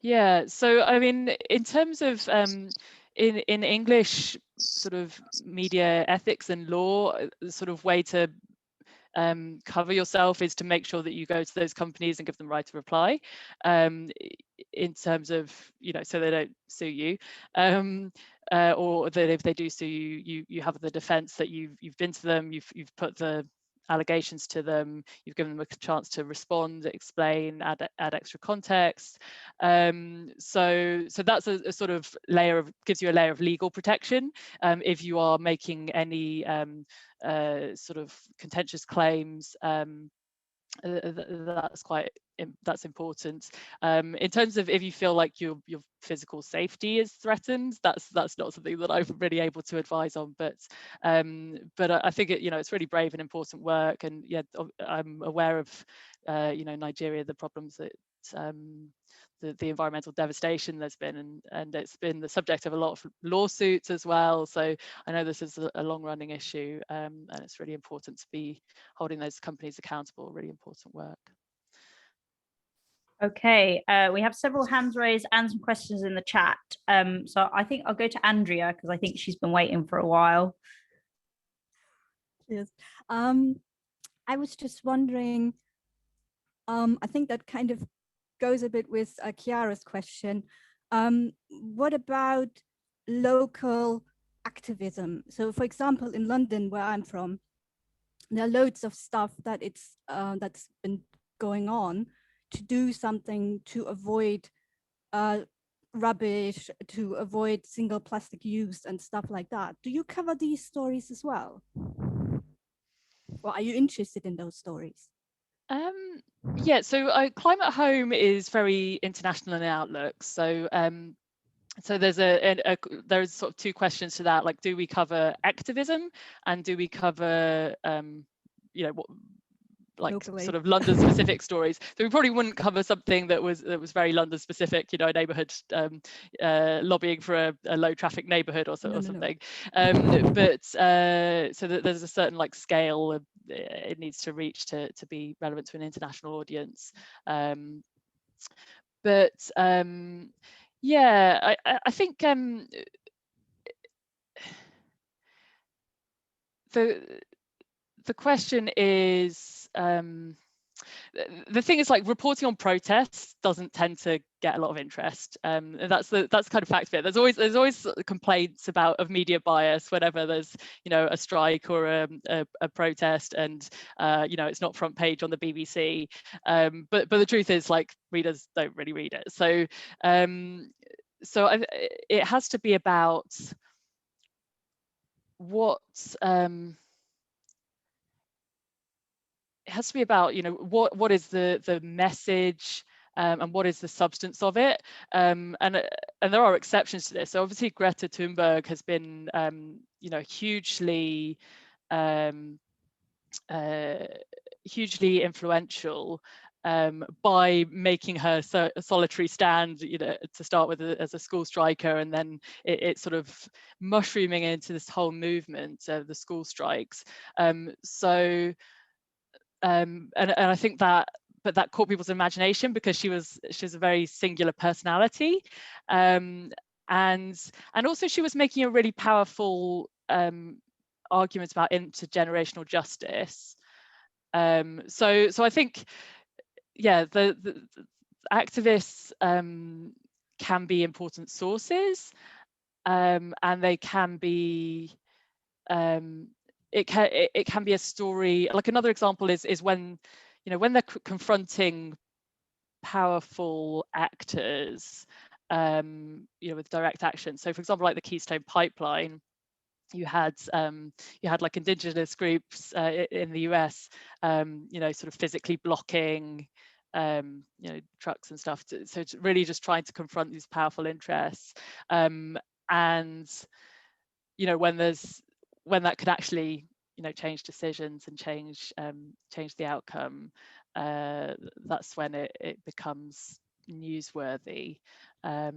Yeah. So I mean, in terms of in English sort of media ethics and law, the sort of way to cover yourself is to make sure that you go to those companies and give them right to reply, in terms of, you know, so they don't sue you, or that if they do sue you, you have the defense that you've been to them, you've put the allegations to them, you've given them a chance to respond, explain, add extra context. So that's a sort of layer of, gives you a layer of legal protection if you are making any sort of contentious claims. That's important. In terms of if you feel like your physical safety is threatened, that's not something that I'm really able to advise on. But I think it's really brave and important work. And yeah, I'm aware of Nigeria, the problems that the environmental devastation there's been, and it's been the subject of a lot of lawsuits as well. So I know this is a long-running issue, and it's really important to be holding those companies accountable. Really important work. Okay, we have several hands raised and some questions in the chat. So I think I'll go to Andrea because I think she's been waiting for a while. Yes, I was just wondering, I think that kind of goes a bit with Chiara's question. What about local activism? So for example, in London, where I'm from, there are loads of stuff that that's been going on to do something to avoid rubbish, to avoid single plastic use and stuff like that. Do you cover these stories as well? Or are you interested in those stories? Yeah, so Climate Home is very international in outlook. So there's there's sort of two questions to that, like, do we cover activism and do we cover what, like, locally, sort of London specific stories? So we probably wouldn't cover something that was very London specific, a neighborhood lobbying for a low traffic neighborhood or something. But so that there's a certain like scale it needs to reach to be relevant to an international audience. Yeah, I think the question is, the thing is, like, reporting on protests doesn't tend to get a lot of interest. That's kind of fact of it. There's always complaints of media bias whenever there's a strike or a protest, and it's not front page on the BBC. But the truth is, like, readers don't really read it. So it has to be about what. It has to be about what is the message and what is the substance of it, and there are exceptions to this. So obviously Greta Tunberg has been hugely influential by making her a solitary stand, to start with as a school striker, and then it sort of mushrooming into this whole movement of the school strikes. And I think that caught people's imagination because she was a very singular personality, and also she was making a really powerful argument about intergenerational justice. So I think, yeah, the activists can be important sources, and they can be. It can be a story. Like, another example is when they're confronting powerful actors with direct action. So for example, like the Keystone Pipeline, you had like indigenous groups in the US sort of physically blocking trucks and stuff, so it's really just trying to confront these powerful interests, and when that could actually change decisions and change the outcome, that's when it becomes newsworthy. But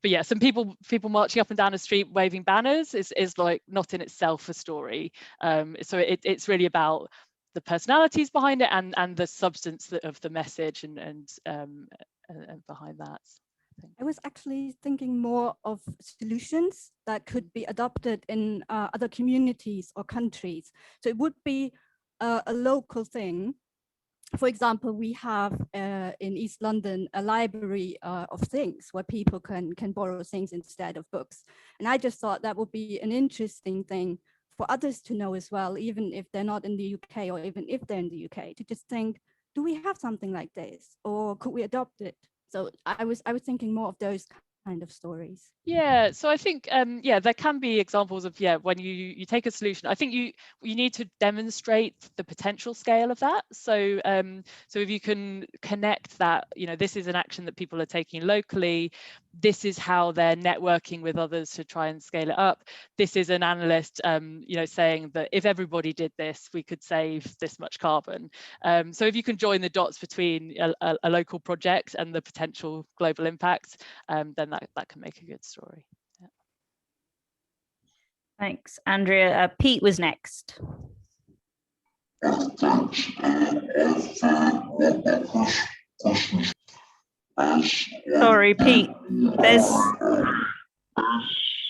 yeah, some people marching up and down the street waving banners is like not in itself a story. So it's really about the personalities behind it and the substance of the message and behind that. I was actually thinking more of solutions that could be adopted in other communities or countries. So it would be a local thing. For example, we have in East London a library of things where people can borrow things instead of books. And I just thought that would be an interesting thing for others to know as well, even if they're not in the UK or even if they're in the UK, to just think, do we have something like this, or could we adopt it? So I was thinking more of those kind of stories. Yeah, so I think yeah, there can be examples of when you take a solution. I think you need to demonstrate the potential scale of that. So so if you can connect that, this is an action that people are taking locally, this is how they're networking with others to try and scale it up. This is an analyst saying that if everybody did this, we could save this much carbon. So if you can join the dots between a local project and the potential global impact, then that can make a good story. Yeah. Thanks, Andrea. Pete was next. Sorry, Pete.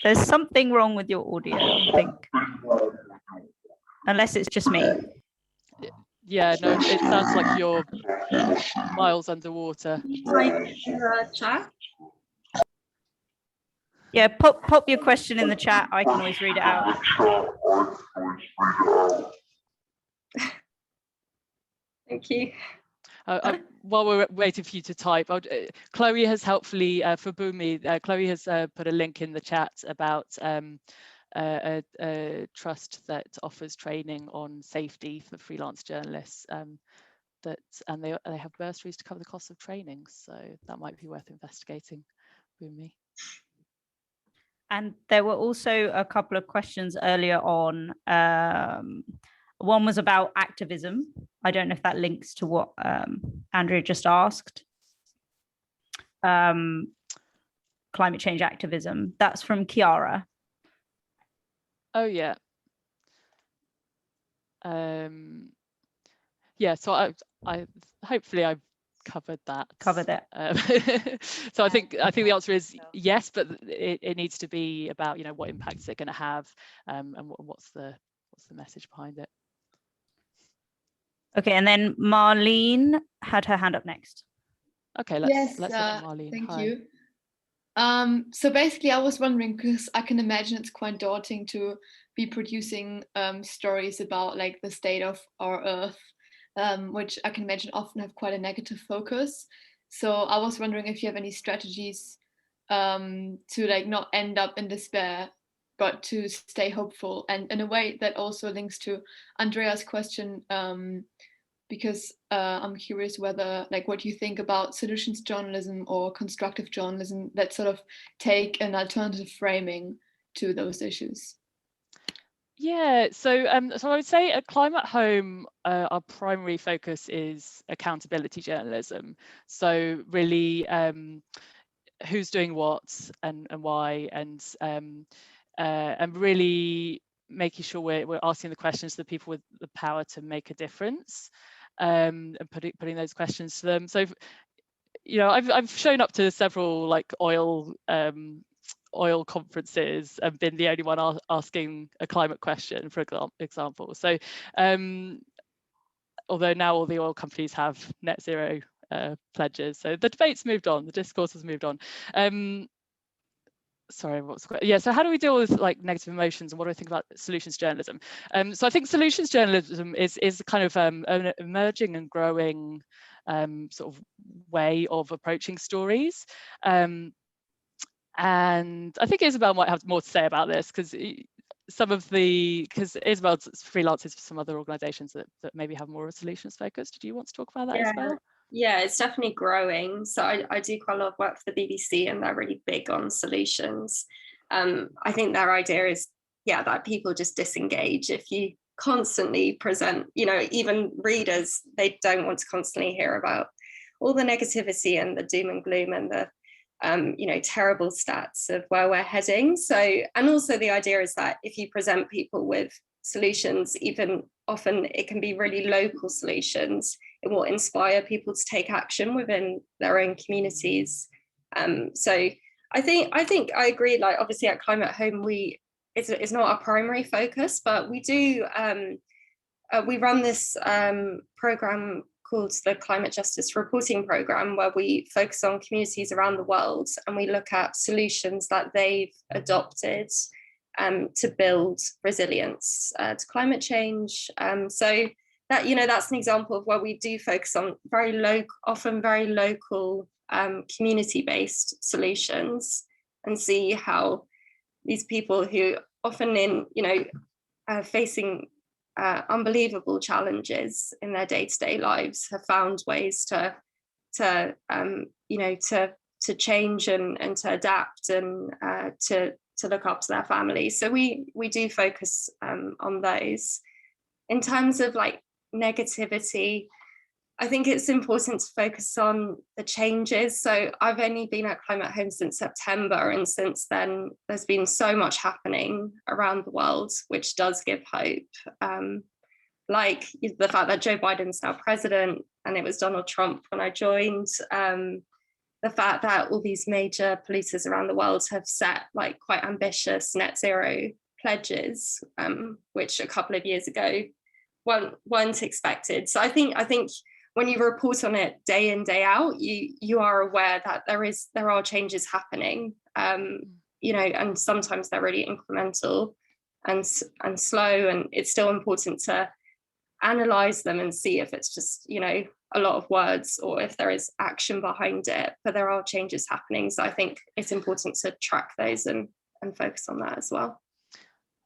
There's something wrong with your audio, I think. Unless it's just me. Yeah, no, it sounds like you're miles underwater. Chat. Yeah, pop your question in the chat. I can always read it out. Thank you. While we're waiting for you to type, Chloe has helpfully, for Bhumi, Chloe has put a link in the chat about a trust that offers training on safety for freelance journalists, and they have bursaries to cover the cost of training, so that might be worth investigating, Bhumi. And there were also a couple of questions earlier on. One was about activism. I don't know if that links to what Andrea just asked. Climate change activism. That's from Chiara. Oh yeah. Yeah. So I hopefully I've covered that. Covered it. So I think the answer is yes, but it needs to be about what impact is it going to have, and what's the message behind it. Okay, and then Marlene had her hand up next. Okay, let's hear from Marlene. Thank Hi. you. So basically, I was wondering, because I can imagine it's quite daunting to be producing stories about like the state of our Earth, which I can imagine often have quite a negative focus. So I was wondering if you have any strategies to like not end up in despair, but to stay hopeful, and in a way that also links to Andrea's question, because I'm curious whether, like, what you think about solutions journalism or constructive journalism that sort of take an alternative framing to those issues. Yeah, so I would say at Climate Home, our primary focus is accountability journalism. So really, who's doing what and why, and really making sure we're asking the questions to the people with the power to make a difference, and putting those questions to them. So, I've shown up to several like oil conferences and been the only one asking a climate question, for example. So although now all the oil companies have net zero pledges, so the debate's moved on, the discourse has moved on. Sorry, so how do we deal with like negative emotions, and what do I think about solutions journalism? So I think solutions journalism is kind of an emerging and growing sort of way of approaching stories. And I think Isabel might have more to say about this, because Isabel's freelances for some other organizations that maybe have more of a solutions focus. Did you want to talk about that, Isabel? Yeah, it's definitely growing. So I do quite a lot of work for the BBC, and they're really big on solutions. I think their idea is, that people just disengage if you constantly present, even readers, they don't want to constantly hear about all the negativity and the doom and gloom and the terrible stats of where we're heading. So, and also the idea is that if you present people with solutions, even often it can be really local solutions, it will inspire people to take action within their own communities. So I think I agree, like obviously at Climate Home, it's not our primary focus, but we do, we run this program called the Climate Justice Reporting Program, where we focus on communities around the world and we look at solutions that they've adopted to build resilience to climate change. So that, that's an example of where we do focus on often very local community-based solutions, and see how these people who often facing unbelievable challenges in their day-to-day lives have found ways to change and to adapt and to look after their families. So we do focus on those. In terms of like negativity, I think it's important to focus on the changes. So I've only been at Climate Home since September, and since then there's been so much happening around the world, which does give hope. Like the fact that Joe Biden's now president and it was Donald Trump when I joined. The fact that all these major polluters around the world have set like quite ambitious net zero pledges, which a couple of years ago weren't expected. So I think when you report on it day in, day out, you are aware that there are changes happening, and sometimes they're really incremental and slow, and it's still important to analyze them and see if it's just, a lot of words or if there is action behind it, but there are changes happening. So I think it's important to track those and focus on that as well.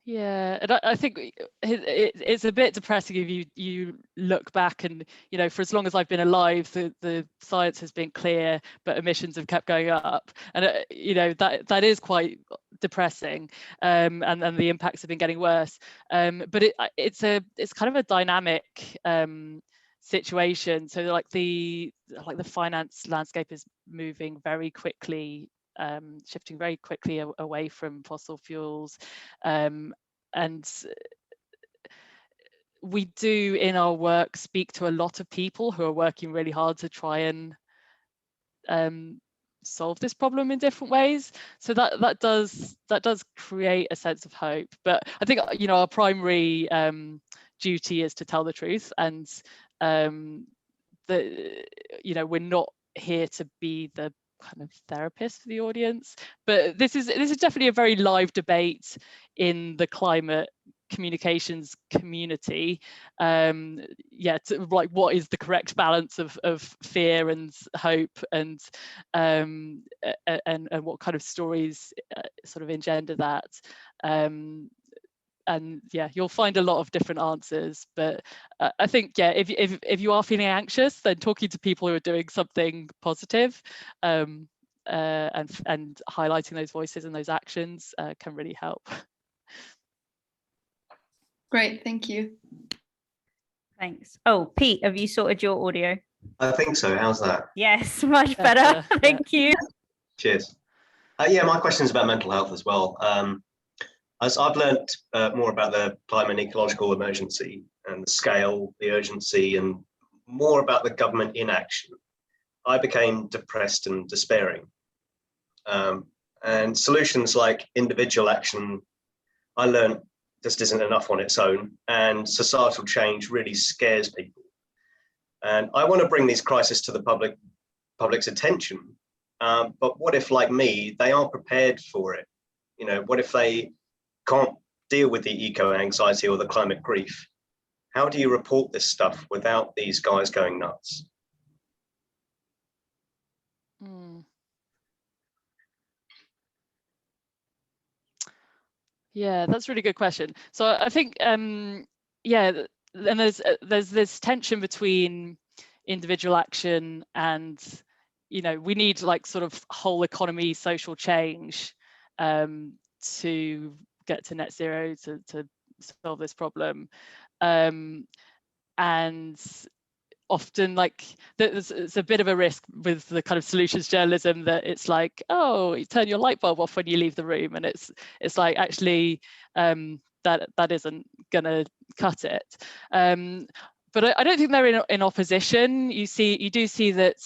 Yeah, and I think it's a bit depressing if you look back and, for as long as I've been alive, the science has been clear, but emissions have kept going up. And, that is quite depressing, and the impacts have been getting worse. But it's kind of a dynamic situation. So like the finance landscape is moving very quickly, shifting very quickly away from fossil fuels, and we do in our work speak to a lot of people who are working really hard to try and solve this problem in different ways. So that does create a sense of hope. But I think our primary duty is to tell the truth, and we're not here to be the kind of therapist for the audience, but this is definitely a very live debate in the climate communications community. Like what is the correct balance of fear and hope, and what kind of stories sort of engender that. And yeah, you'll find a lot of different answers, but I think if you are feeling anxious, then talking to people who are doing something positive, and highlighting those voices and those actions can really help. Great, thank you. Thanks. Oh, Pete, have you sorted your audio? I think so. How's that? Yes, much better. Thank you. Cheers. Yeah, my question is about mental health as well. As I've learned more about the climate and ecological emergency and the scale, the urgency, and more about the government inaction, I became depressed and despairing. And solutions like individual action, I learned just isn't enough on its own, and societal change really scares people. And I want to bring these crises to the public's attention. But what if, like me, they aren't prepared for it? What if they can't deal with the eco-anxiety or the climate grief? How do you report this stuff without these guys going nuts? Yeah, that's a really good question. So I think, and there's this tension between individual action and, we need like sort of whole economy social change to get to net zero to solve this problem, and often like there's a bit of a risk with the kind of solutions journalism that it's like, oh, you turn your light bulb off when you leave the room, and it's like actually that isn't gonna cut it. But I don't think they're in opposition. You do see that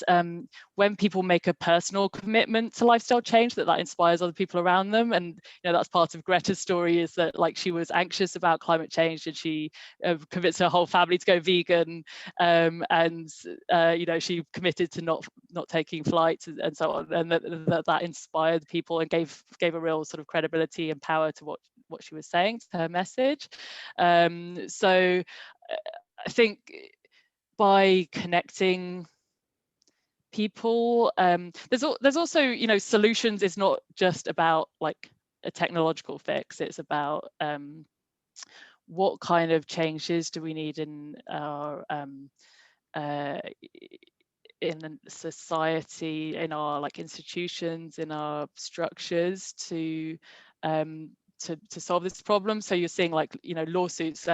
when people make a personal commitment to lifestyle change, that inspires other people around them. And that's part of Greta's story, is that like she was anxious about climate change, and she convinced her whole family to go vegan, and she committed to not taking flights and so on, and that inspired people and gave a real sort of credibility and power to what she was saying to her message. So I think by connecting people, there's also, you know, solutions is not just about like a technological fix. It's about what kind of changes do we need in our in society, in our like institutions, in our structures to solve this problem. So you're seeing like, you know, lawsuits,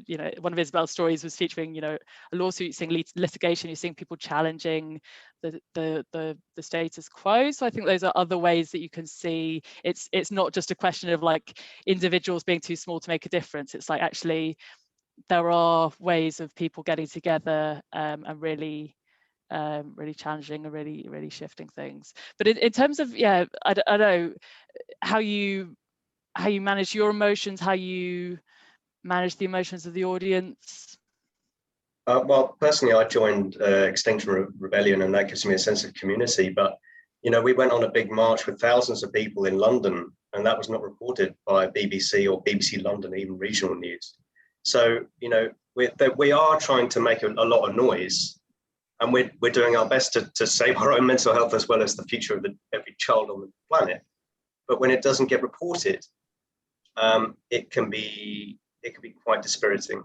you know, one of Isabel's stories was featuring, you know, a lawsuit, seeing litigation, you're seeing people challenging the status quo. So I think those are other ways that you can see it's not just a question of like individuals being too small to make a difference. It's like actually there are ways of people getting together and really challenging and really shifting things. But in terms of, yeah, I don't know how you manage your emotions, how you manage the emotions of the audience. Well, personally, I joined Extinction Rebellion, and that gives me a sense of community. But, you know, we went on a big march with thousands of people in London, and that was not reported by BBC or BBC London, even regional news. So, you know, we are trying to make a lot of noise, and we're doing our best to save our own mental health as well as the future of every child on the planet. But when it doesn't get reported, it can be quite dispiriting.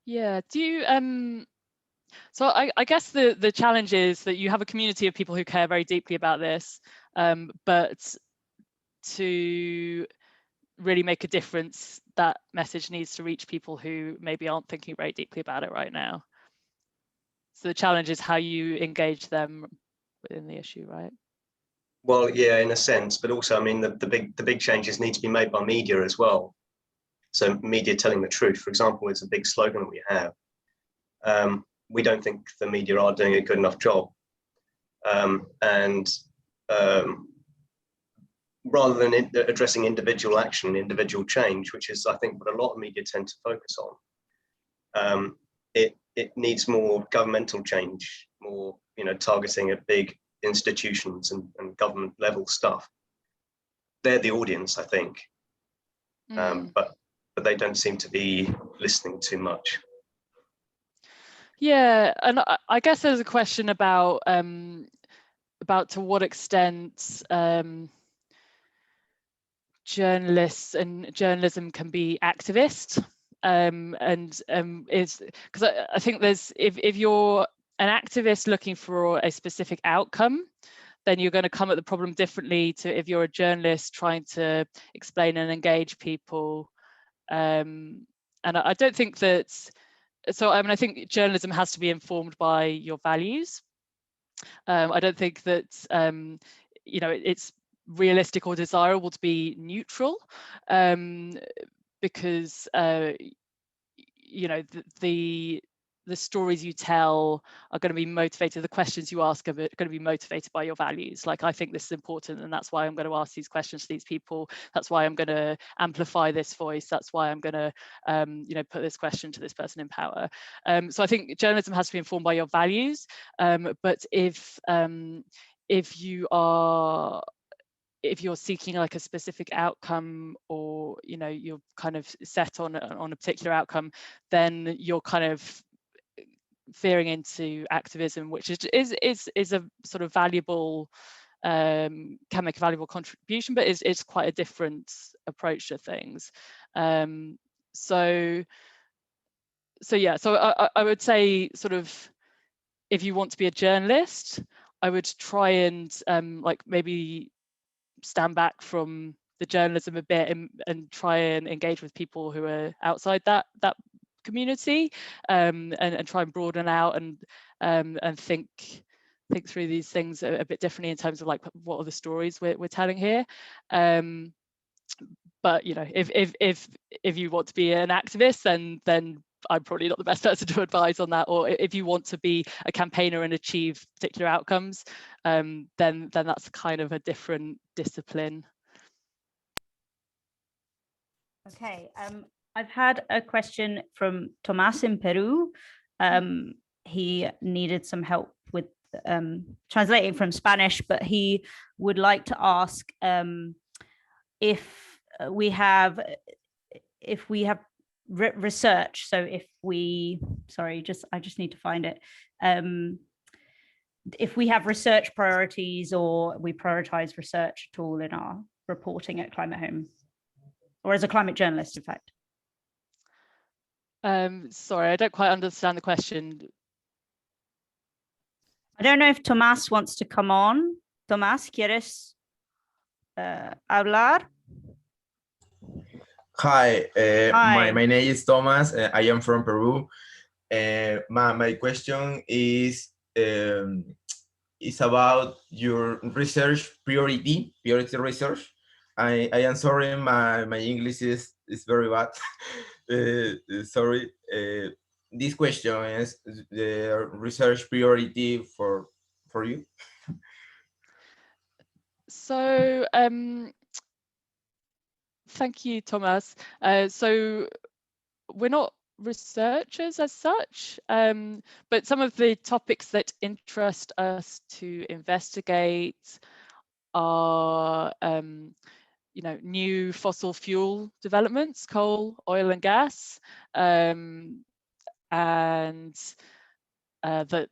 Yeah. Do you so I guess the challenge is that you have a community of people who care very deeply about this, but to really make a difference, that message needs to reach people who maybe aren't thinking very deeply about it right now. So the challenge is how you engage them within the issue, right? Well, yeah, in a sense, but also, I mean, the big changes need to be made by media as well. So media telling the truth, for example, is a big slogan that we have. We don't think the media are doing a good enough job. Rather than addressing individual action, individual change, which is, I think, what a lot of media tend to focus on, it needs more governmental change, more, you know, targeting at big institutions and government level stuff. They're the audience, I think, but they don't seem to be listening too much. Yeah, and I guess there's a question about to what extent journalists and journalism can be activist, is because I think there's if you're an activist looking for a specific outcome, then you're going to come at the problem differently to if you're a journalist trying to explain and engage people. And I don't think that, so I mean, I think journalism has to be informed by your values. I don't think that you know, it's realistic or desirable to be neutral, because you know, the stories you tell are going to be motivated, the questions you ask are going to be motivated by your values. Like, I think this is important, and that's why I'm going to ask these questions to these people. That's why I'm going to amplify this voice. That's why I'm going to you know, put this question to this person in power. So I think journalism has to be informed by your values, but if you're seeking like a specific outcome, or, you know, you're kind of set on a particular outcome, then you're kind of veering into activism, which is a sort of valuable, can make a valuable contribution, but it's quite a different approach to things. So yeah, so I would say, sort of, if you want to be a journalist, I would try and like maybe stand back from the journalism a bit and try and engage with people who are outside that community, and try and broaden out and think through these things a bit differently in terms of like, what are the stories we're telling here. But, you know, if you want to be an activist, then I'm probably not the best person to advise on that. Or if you want to be a campaigner and achieve particular outcomes, then that's kind of a different discipline. Okay, I've had a question from Tomas in Peru. He needed some help with translating from Spanish, but he would like to ask if we have research. So if we, sorry, I just need to find it. If we have research priorities, or we prioritize research at all in our reporting at Climate Home, or as a climate journalist, in fact. Sorry, I don't quite understand the question. I don't know if Tomás wants to come on. Tomás, ¿quieres hablar? Hi, Hi. My name is Thomas. I am from Peru. My question is about your research priority research. I am sorry, my English is very bad. Sorry. This question is the research priority for you. So thank you, Thomas. So we're not researchers as such, but some of the topics that interest us to investigate are new fossil fuel developments, coal, oil and gas, and that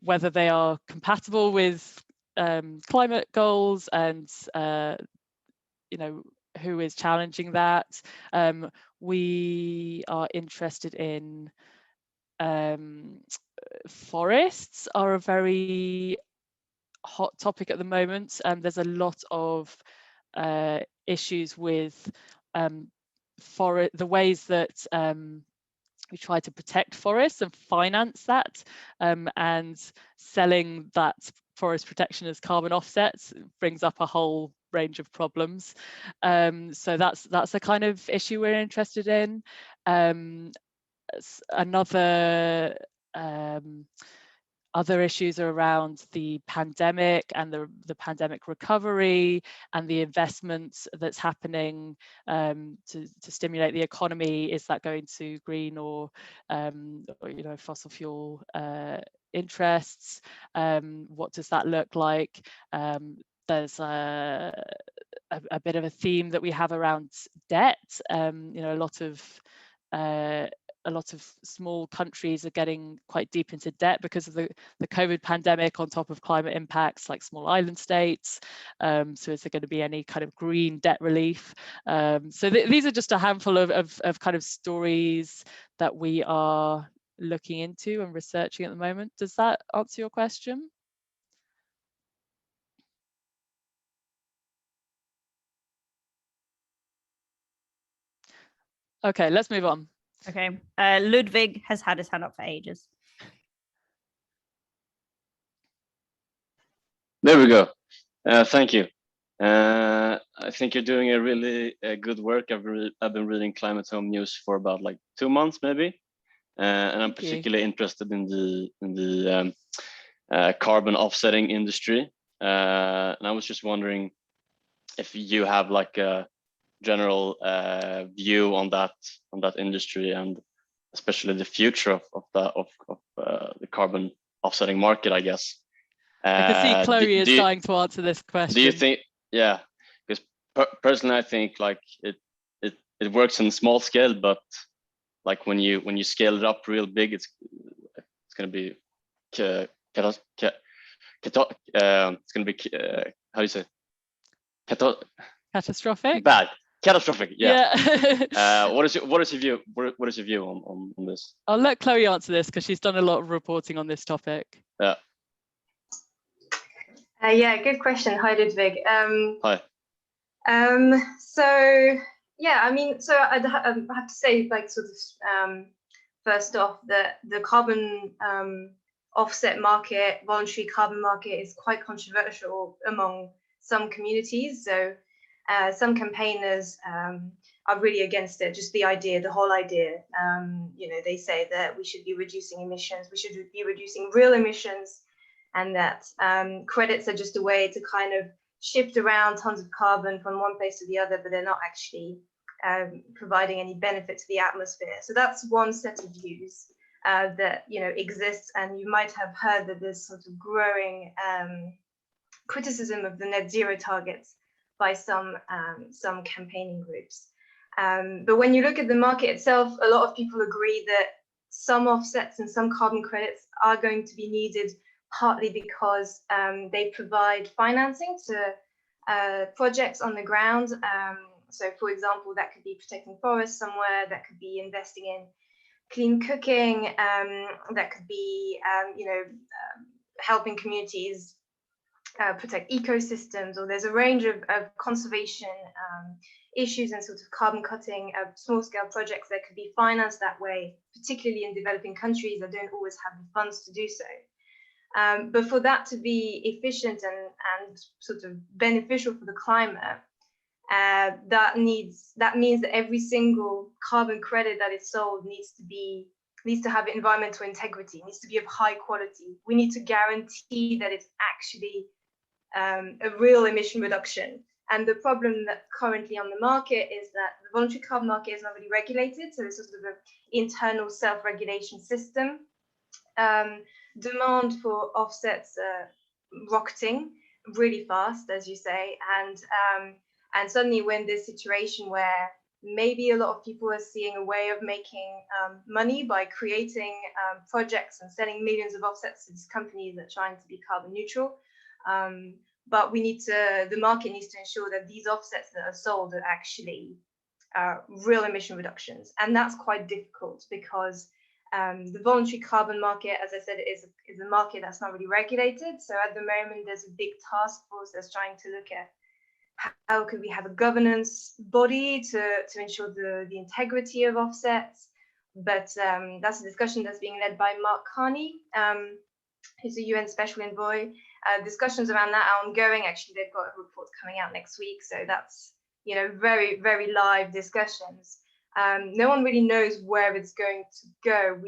whether they are compatible with climate goals, and who is challenging that. We are interested in forests are a very hot topic at the moment. There's a lot of issues with the ways that we try to protect forests and finance that, and selling that forest protection as carbon offsets brings up a whole range of problems. So that's a kind of issue we're interested in. Other issues are around the pandemic and the pandemic recovery and the investments that's happening to stimulate the economy. Is that going to green or fossil fuel interests? What does that look like? There's a bit of a theme that we have around debt. A lot of small countries are getting quite deep into debt because of the COVID pandemic, on top of climate impacts, like small island states. So is there going to be any kind of green debt relief? So these are just a handful of kind of stories that we are looking into and researching at the moment. Does that answer your question? Okay, let's move on. Okay, Ludwig has had his hand up for ages. There we go. Thank you. I think you're doing a really good work. I've been reading Climate Home news for about like 2 months, maybe, and I'm particularly interested in the carbon offsetting industry. And I was just wondering if you have like a general view on that industry, and especially the future of the carbon offsetting market, I guess. I can see Chloe is dying to answer this question. Do you think, yeah, because personally I think like it works on small scale, but like when you scale it up real big, it's going to be it's going to be how do you say catastrophic? Bad. Catastrophic, yeah. What is your view? What is your view on this? I'll let Chloe answer this because she's done a lot of reporting on this topic. Yeah. Yeah, good question. Hi, Ludwig. Hi. So yeah, I mean, so I have to say, like, sort of, first off, that the carbon offset market, voluntary carbon market, is quite controversial among some communities. So some campaigners are really against it. Just the whole idea. They say that we should be reducing emissions. We should be reducing real emissions. And that credits are just a way to kind of shift around tons of carbon from one place to the other, but they're not actually providing any benefit to the atmosphere. So that's one set of views. that exists, and you might have heard that there's sort of growing criticism of the net zero targets by some campaigning groups. But when you look at the market itself, a lot of people agree that some offsets and some carbon credits are going to be needed, partly because they provide financing to projects on the ground. So, for example, that could be protecting forests somewhere, that could be investing in clean cooking, that could be, helping communities protect ecosystems, or there's a range of conservation issues and sort of carbon cutting small scale projects that could be financed that way, particularly in developing countries that don't always have the funds to do so. But for that to be efficient and sort of beneficial for the climate, that means that every single carbon credit that is sold needs to have environmental integrity, needs to be of high quality. We need to guarantee that it's actually a real emission reduction. And the problem that currently on the market is that the voluntary carbon market is not really regulated. So it's sort of an internal self-regulation system. Demand for offsets rocketing really fast, as you say, and suddenly when there's a situation where maybe a lot of people are seeing a way of making money by creating projects and selling millions of offsets to these companies that are trying to be carbon neutral. But the market needs to ensure that these offsets that are sold are actually real emission reductions. And that's quite difficult because the voluntary carbon market, as I said, is a market that's not really regulated. So at the moment, there's a big task force that's trying to look at how could we have a governance body to ensure the integrity of offsets. But that's a discussion that's being led by Mark Carney, who's a UN Special Envoy. Discussions around that are ongoing. Actually, they've got a report coming out next week. So that's, very, very live discussions. No one really knows where it's going to go.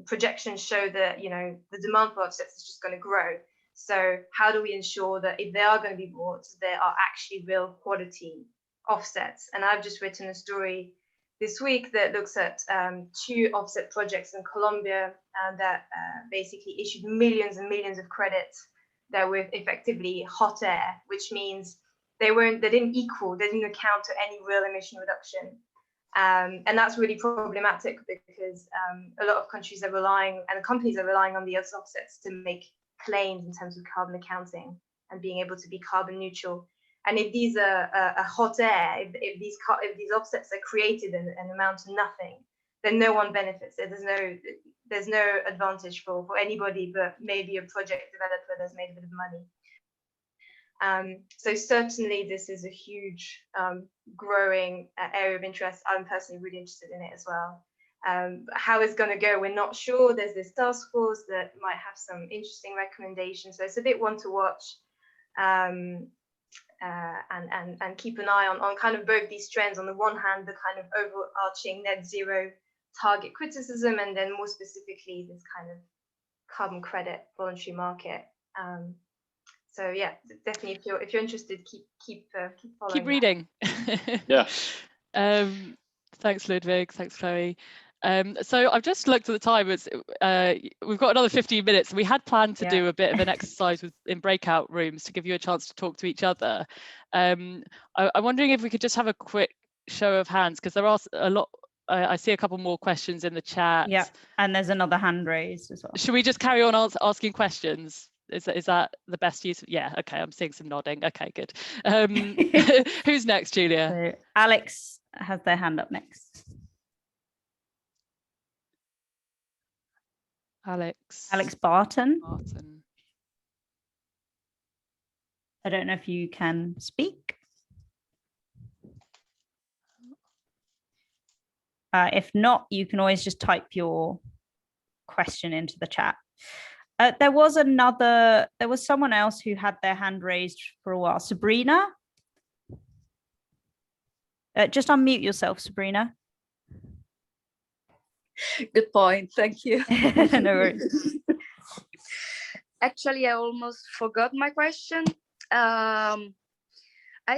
Projections show that, the demand for offsets is just going to grow. So how do we ensure that if they are going to be bought, they are actually real quality offsets? And I've just written a story this week that looks at 2 offset projects in Colombia that basically issued millions and millions of credits that were effectively hot air, which means they didn't account to any real emission reduction. And that's really problematic because a lot of countries are relying, and companies are relying on the offsets to make claims in terms of carbon accounting and being able to be carbon neutral. And if these are hot air, if these offsets are created and amount to nothing, then no one benefits. There's no advantage for anybody, but maybe a project developer that's made a bit of money. So certainly this is a huge growing area of interest. I'm personally really interested in it as well. How it's going to go, we're not sure. There's this task force that might have some interesting recommendations. So it's a bit one to watch, and keep an eye on kind of both these trends. On the one hand, the kind of overarching net zero target criticism, and then more specifically this kind of carbon credit voluntary market. So yeah, definitely if you're interested, keep following. Keep reading. Yeah. Thanks, Ludwig. Thanks, Chloe. So I've just looked at the time. We've got another 15 minutes. We had planned to do a bit of an exercise in breakout rooms to give you a chance to talk to each other. I'm wondering if we could just have a quick show of hands, because there are a lot. I see a couple more questions in the chat. Yeah, and there's another hand raised as well. Should we just carry on asking questions? Is that the best use? Yeah, okay, I'm seeing some nodding. Okay, good. Who's next, Julia? So Alex has their hand up next. Alex Barton. I don't know if you can speak. If not, you can always just type your question into the chat. There was someone else who had their hand raised for a while. Sabrina? Just unmute yourself, Sabrina. Good point, thank you. No worries. Actually, I almost forgot my question. I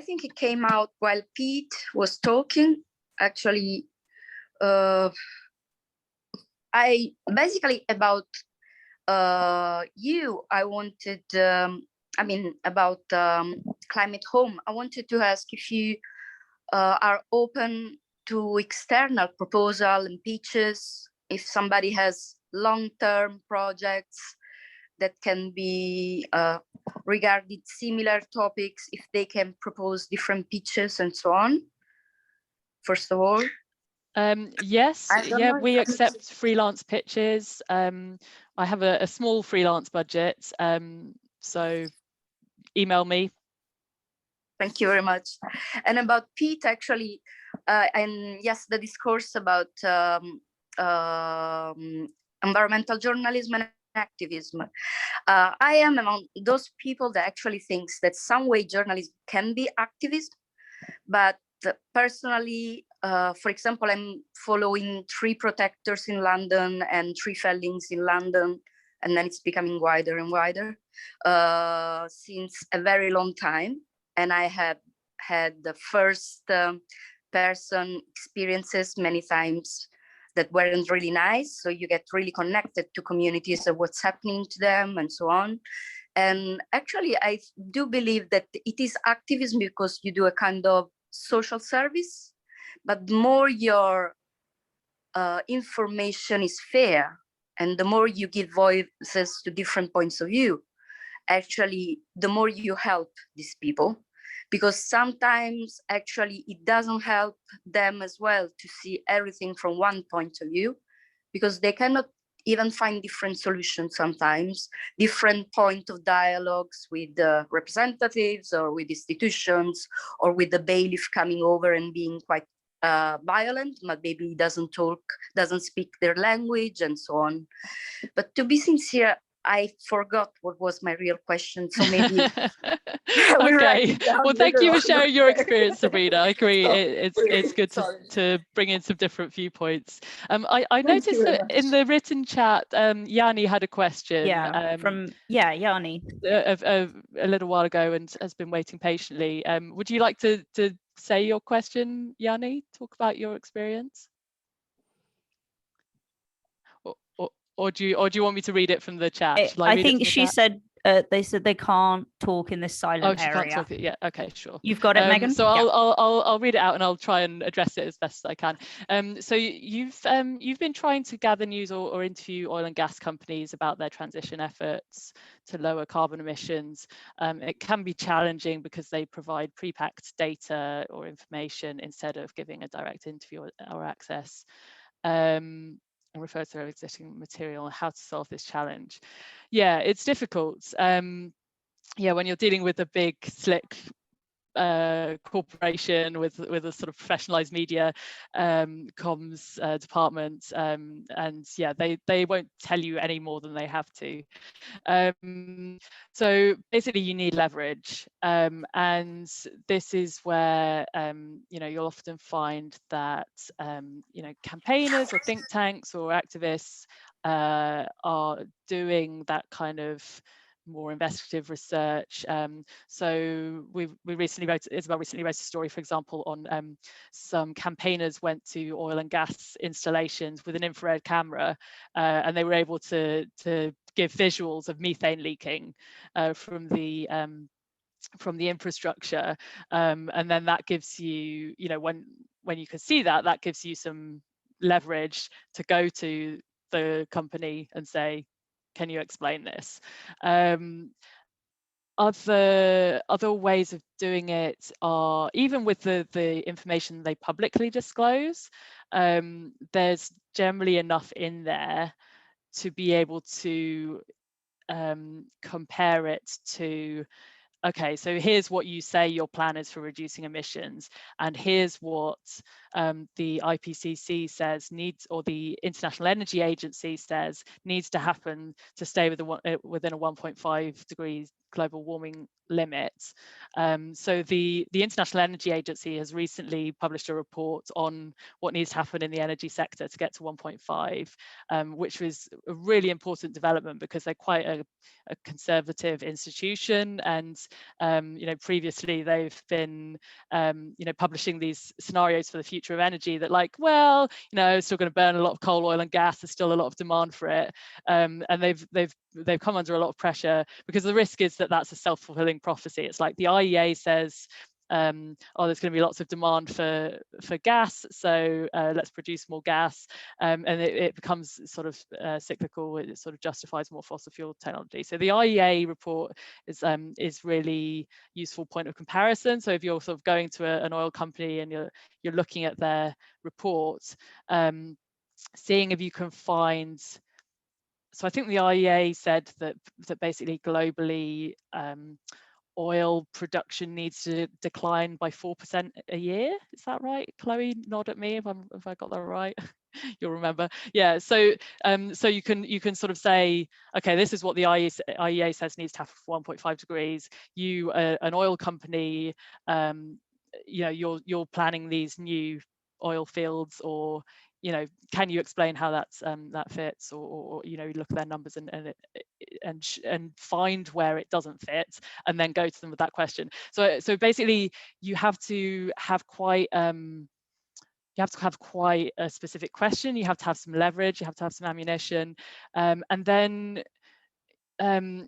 think it came out while Pete was talking. Actually, I basically about you. I wanted, about Climate Home. I wanted to ask if you are open to external proposal and pitches. If somebody has long-term projects that can be regarding similar topics, if they can propose different pitches and so on. First of all. Yes, yeah, we accept freelance pitches. I have a small freelance budget, so email me. Thank you very much. And about Pete, actually, and yes, the discourse about environmental journalism and activism. I am among those people that actually thinks that some way journalism can be activism, but personally, for example, I'm following tree protectors in London and tree fellings in London, and then it's becoming wider and wider since a very long time. And I have had the first person experiences many times that weren't really nice. So you get really connected to communities of what's happening to them and so on. And actually, I do believe that it is activism because you do a kind of social service, but the more your information is fair and the more you give voices to different points of view, actually, the more you help these people. Because sometimes actually it doesn't help them as well to see everything from one point of view, because they cannot even find different solutions sometimes, different point of dialogues with the representatives or with institutions or with the bailiff coming over and being quite violent, but maybe he doesn't speak their language and so on. But to be sincere, I forgot what was my real question, so maybe. Okay. Well, thank you for sharing your experience, Sabrina. I agree. It's good to bring in some different viewpoints. I noticed that in the written chat, Yanni had a question. Yeah, Yanni. A little while ago and has been waiting patiently. Would you like to say your question, Yanni? Talk about your experience. Or do you want me to read it from the chat? I think she said they said they can't talk in this silent she area. Can't talk. Yeah, okay, sure. You've got it, Megan. So I'll read it out and I'll try and address it as best as I can. So you've been trying to gather news or interview oil and gas companies about their transition efforts to lower carbon emissions. It can be challenging because they provide pre-packed data or information instead of giving a direct interview or access. And refer to existing material and how to solve this challenge. Yeah, it's difficult. Yeah, when you're dealing with a big, slick corporation with a sort of professionalized media comms department, and yeah, they won't tell you any more than they have to. So basically you need leverage, and this is where you'll often find that campaigners or think tanks or activists are doing that kind of more investigative research. So we recently wrote, Isabel recently wrote a story, for example, on some campaigners went to oil and gas installations with an infrared camera, and they were able to give visuals of methane leaking from the infrastructure, and then that gives you, when you can see that, that gives you some leverage to go to the company and say, can you explain this? Other ways of doing it are, even with the information they publicly disclose, there's generally enough in there to be able to compare it to, okay, so here's what you say your plan is for reducing emissions, and here's what the IPCC says needs, or the International Energy Agency says needs to happen to stay within a 1.5 degrees global warming limit. So the International Energy Agency has recently published a report on what needs to happen in the energy sector to get to 1.5, which was a really important development because they're quite a conservative institution, and previously they've been publishing these scenarios for the future of energy that, like, well, it's still going to burn a lot of coal, oil and gas, there's still a lot of demand for it, and they've come under a lot of pressure because the risk is that that's a self-fulfilling prophecy. It's like the IEA says, there's going to be lots of demand for gas, so let's produce more gas, and it becomes sort of cyclical. It sort of justifies more fossil fuel technology. So the IEA report is really useful point of comparison. So if you're sort of going to an oil company and you're looking at their reports, seeing if you can find. So I think the IEA said that basically globally, oil production needs to decline by 4% a year. Is that right? Chloe, nod at me if I got that right. You'll remember. Yeah. So so you can sort of say, okay, this is what the IEA says needs to happen for 1.5 degrees. You, an oil company, you're planning these new oil fields, or can you explain how that fits, or look at their numbers and find where it doesn't fit, and then go to them with that question. So basically, you have to have quite a specific question. You have to have some leverage. You have to have some ammunition, and then to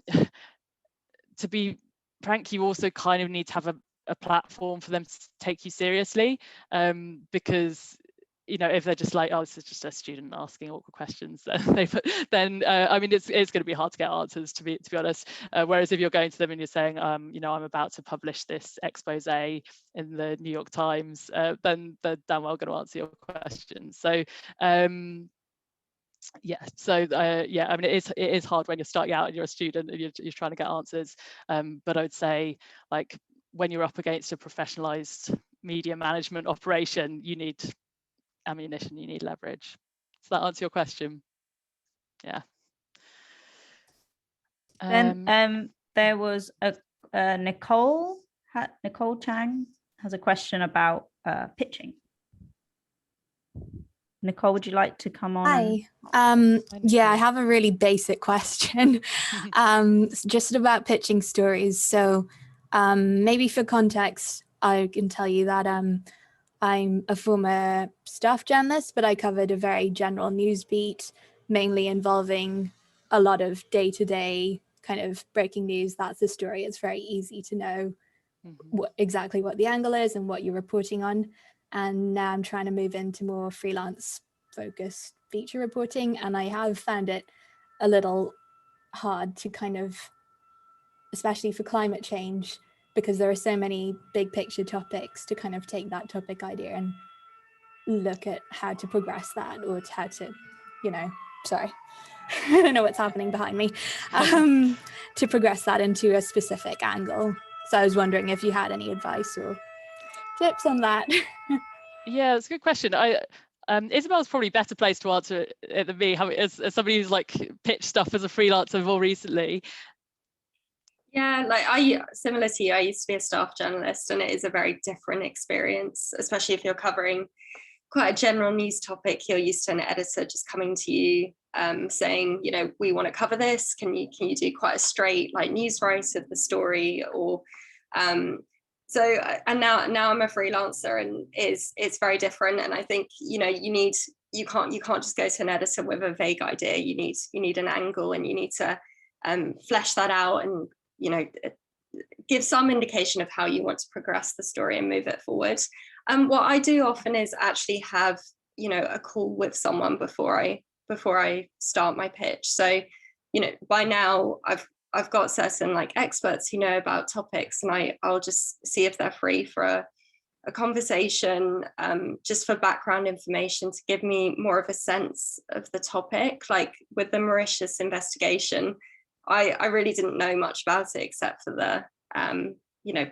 be frank, you also kind of need to have a platform for them to take you seriously, because if they're just like, oh, this is just a student asking awkward questions, then I mean, it's going to be hard to get answers, to be honest. Whereas if you're going to them and you're saying, I'm about to publish this expose in the New York Times, then they're damn well going to answer your questions. So I mean, it is hard when you're starting out and you're a student and you're trying to get answers. But I would say, like, when you're up against a professionalized media management operation, you need ammunition, you need leverage. Does that answer your question? Yeah. Then there was Nicole Chang has a question about pitching. Nicole, would you like to come on? Hi. Yeah, I have a really basic question, just about pitching stories. So maybe for context, I can tell you that I'm a former staff journalist, but I covered a very general news beat, mainly involving a lot of day-to-day kind of breaking news. That's the story. It's very easy to know exactly what the angle is and what you're reporting on. And now I'm trying to move into more freelance focused feature reporting. And I have found it a little hard to kind of, especially for climate change, because there are so many big picture topics, to kind of take that topic idea and look at how to progress that, or how to, sorry, I don't know what's happening behind me, to progress that into a specific angle. So I was wondering if you had any advice or tips on that. Yeah, it's a good question. Isabel's probably better placed to answer it than me, as somebody who's like pitched stuff as a freelancer more recently. Yeah, like similar to you, I used to be a staff journalist, and it is a very different experience, especially if you're covering quite a general news topic. You're used to an editor just coming to you saying, we want to cover this. Can you do quite a straight like news write of the story? Or and now I'm a freelancer, and it's very different. And I think you can't just go to an editor with a vague idea. You need an angle, and you need to flesh that out, and give some indication of how you want to progress the story and move it forward. What I do often is actually have a call with someone before I start my pitch. So by now I've got certain like experts who know about topics, and I'll just see if they're free for a conversation, just for background information, to give me more of a sense of the topic. Like with the Mauritius investigation, I really didn't know much about it except for the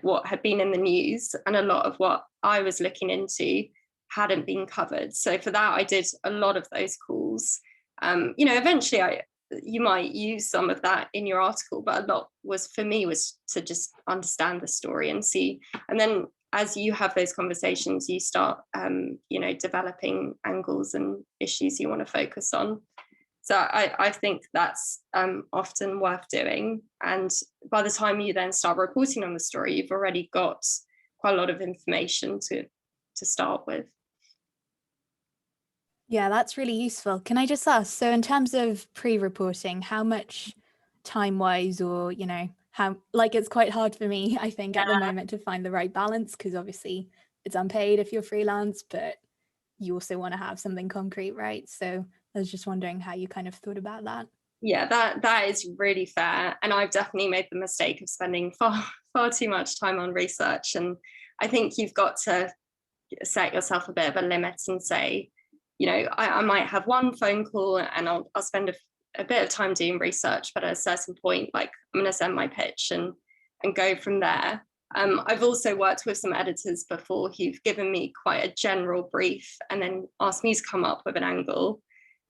what had been in the news, and a lot of what I was looking into hadn't been covered. So for that, I did a lot of those calls. Eventually you might use some of that in your article, but a lot was for me was to just understand the story and see, and then as you have those conversations, you start you know, developing angles and issues you want to focus on. So I think that's often worth doing, and by the time you then start reporting on the story, you've already got quite a lot of information to start with. Yeah, that's really useful. Can I just ask, so in terms of pre-reporting, how much time-wise, or, you know, how, like, it's quite hard for me, I think, at the moment to find the right balance, because obviously it's unpaid if you're freelance, but you also want to have something concrete, right? So I was just wondering how you kind of thought about that. Yeah, that is really fair. And I've definitely made the mistake of spending far too much time on research. And I think you've got to set yourself a bit of a limit and say, you know, I might have one phone call and I'll spend a bit of time doing research, but at a certain point, like, I'm going to send my pitch and go from there. I've also worked with some editors before who've given me quite a general brief and then asked me to come up with an angle,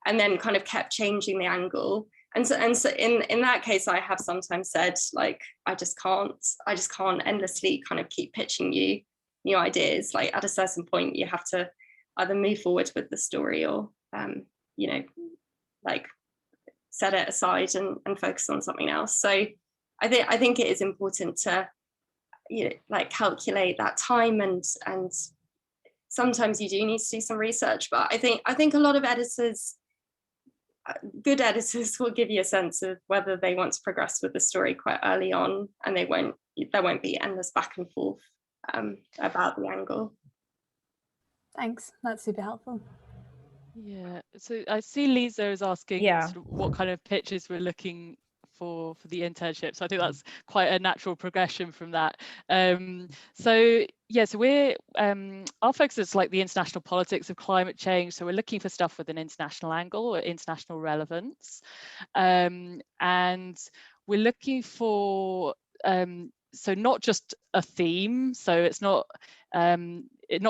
and then kind of kept changing the angle. And so in that case, I have sometimes said, like, I just can't endlessly kind of keep pitching you new ideas. Like, at a certain point, you have to either move forward with the story or, you know, like, set it aside and focus on something else. So I think it is important to, you know, like, calculate that time, and sometimes you do need to do some research. But I think a lot of editors, good editors, will give you a sense of whether they want to progress with the story quite early on, and there won't be endless back and forth about the angle. Thanks, that's super helpful. Yeah, so I see Lisa is asking sort of what kind of pitches we're looking for the internship. So I think that's quite a natural progression from that. So yeah, so we're our focus is like the international politics of climate change. So we're looking for stuff with an international angle or international relevance, and we're looking for so not just a theme. So it's not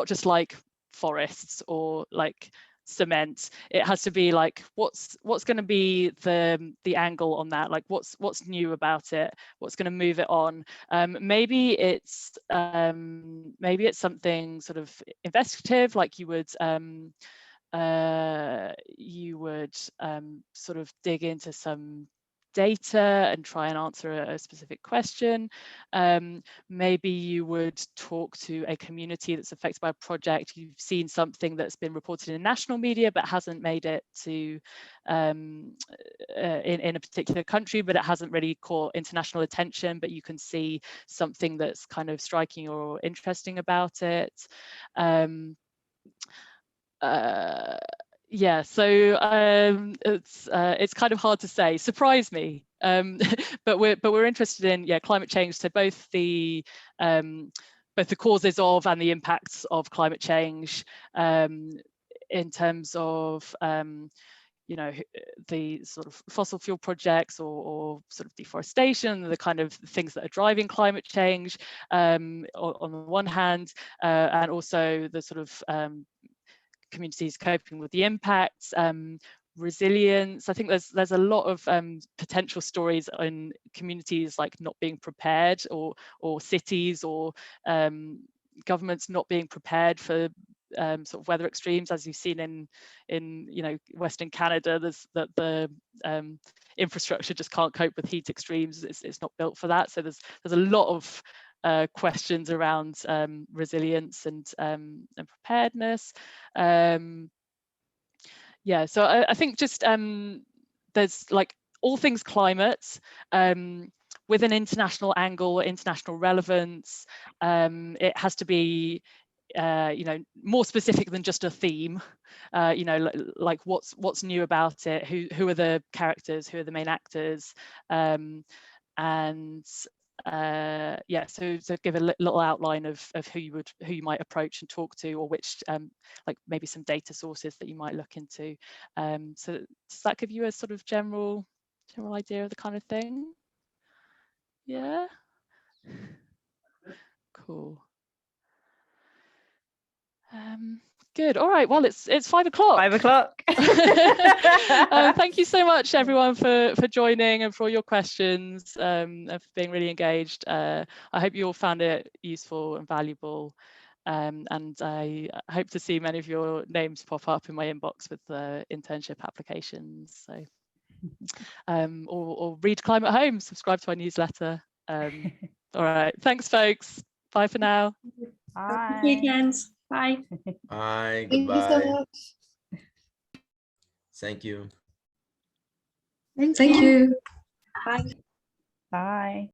just like forests or like cement. It has to be like what's going to be the angle on that, like what's new about it, what's going to move it on. Maybe it's something sort of investigative, like you would sort of dig into some data and try and answer a specific question. Maybe you would talk to a community that's affected by a project. You've seen something that's been reported in national media but hasn't made it to in a particular country, but it hasn't really caught international attention, but you can see something that's kind of striking or interesting about it. Yeah, so it's kind of hard to say. Surprise me, but we're interested in climate change. So both the causes of and the impacts of climate change, in terms of you know, the sort of fossil fuel projects or sort of deforestation, the kind of things that are driving climate change on the one hand, and also the sort of communities coping with the impacts, resilience. I think there's a lot of potential stories in communities like not being prepared, or cities or governments not being prepared for sort of weather extremes, as you've seen in you know, Western Canada. There's that the infrastructure just can't cope with heat extremes. It's not built for that. So there's a lot of questions around resilience and preparedness. Yeah, so I think just there's like all things climate with an international angle, international relevance. It has to be you know, more specific than just a theme. You know, like what's new about it, who are the characters, who are the main actors, and yeah, so give a little outline of who you might approach and talk to, or which like maybe some data sources that you might look into. So does that give you a sort of general idea of the kind of thing? Yeah, cool. good. All right. Well, it's 5 o'clock. 5 o'clock. Thank you so much, everyone, for joining and for all your questions and for being really engaged. I hope you all found it useful and valuable. And I hope to see many of your names pop up in my inbox with the internship applications. So, or read Climate Home, subscribe to our newsletter. All right. Thanks, folks. Bye for now. Bye. Good weekend. Bye. Bye. Thank you so Goodbye. much. Thank you. Thank you. Bye. Bye.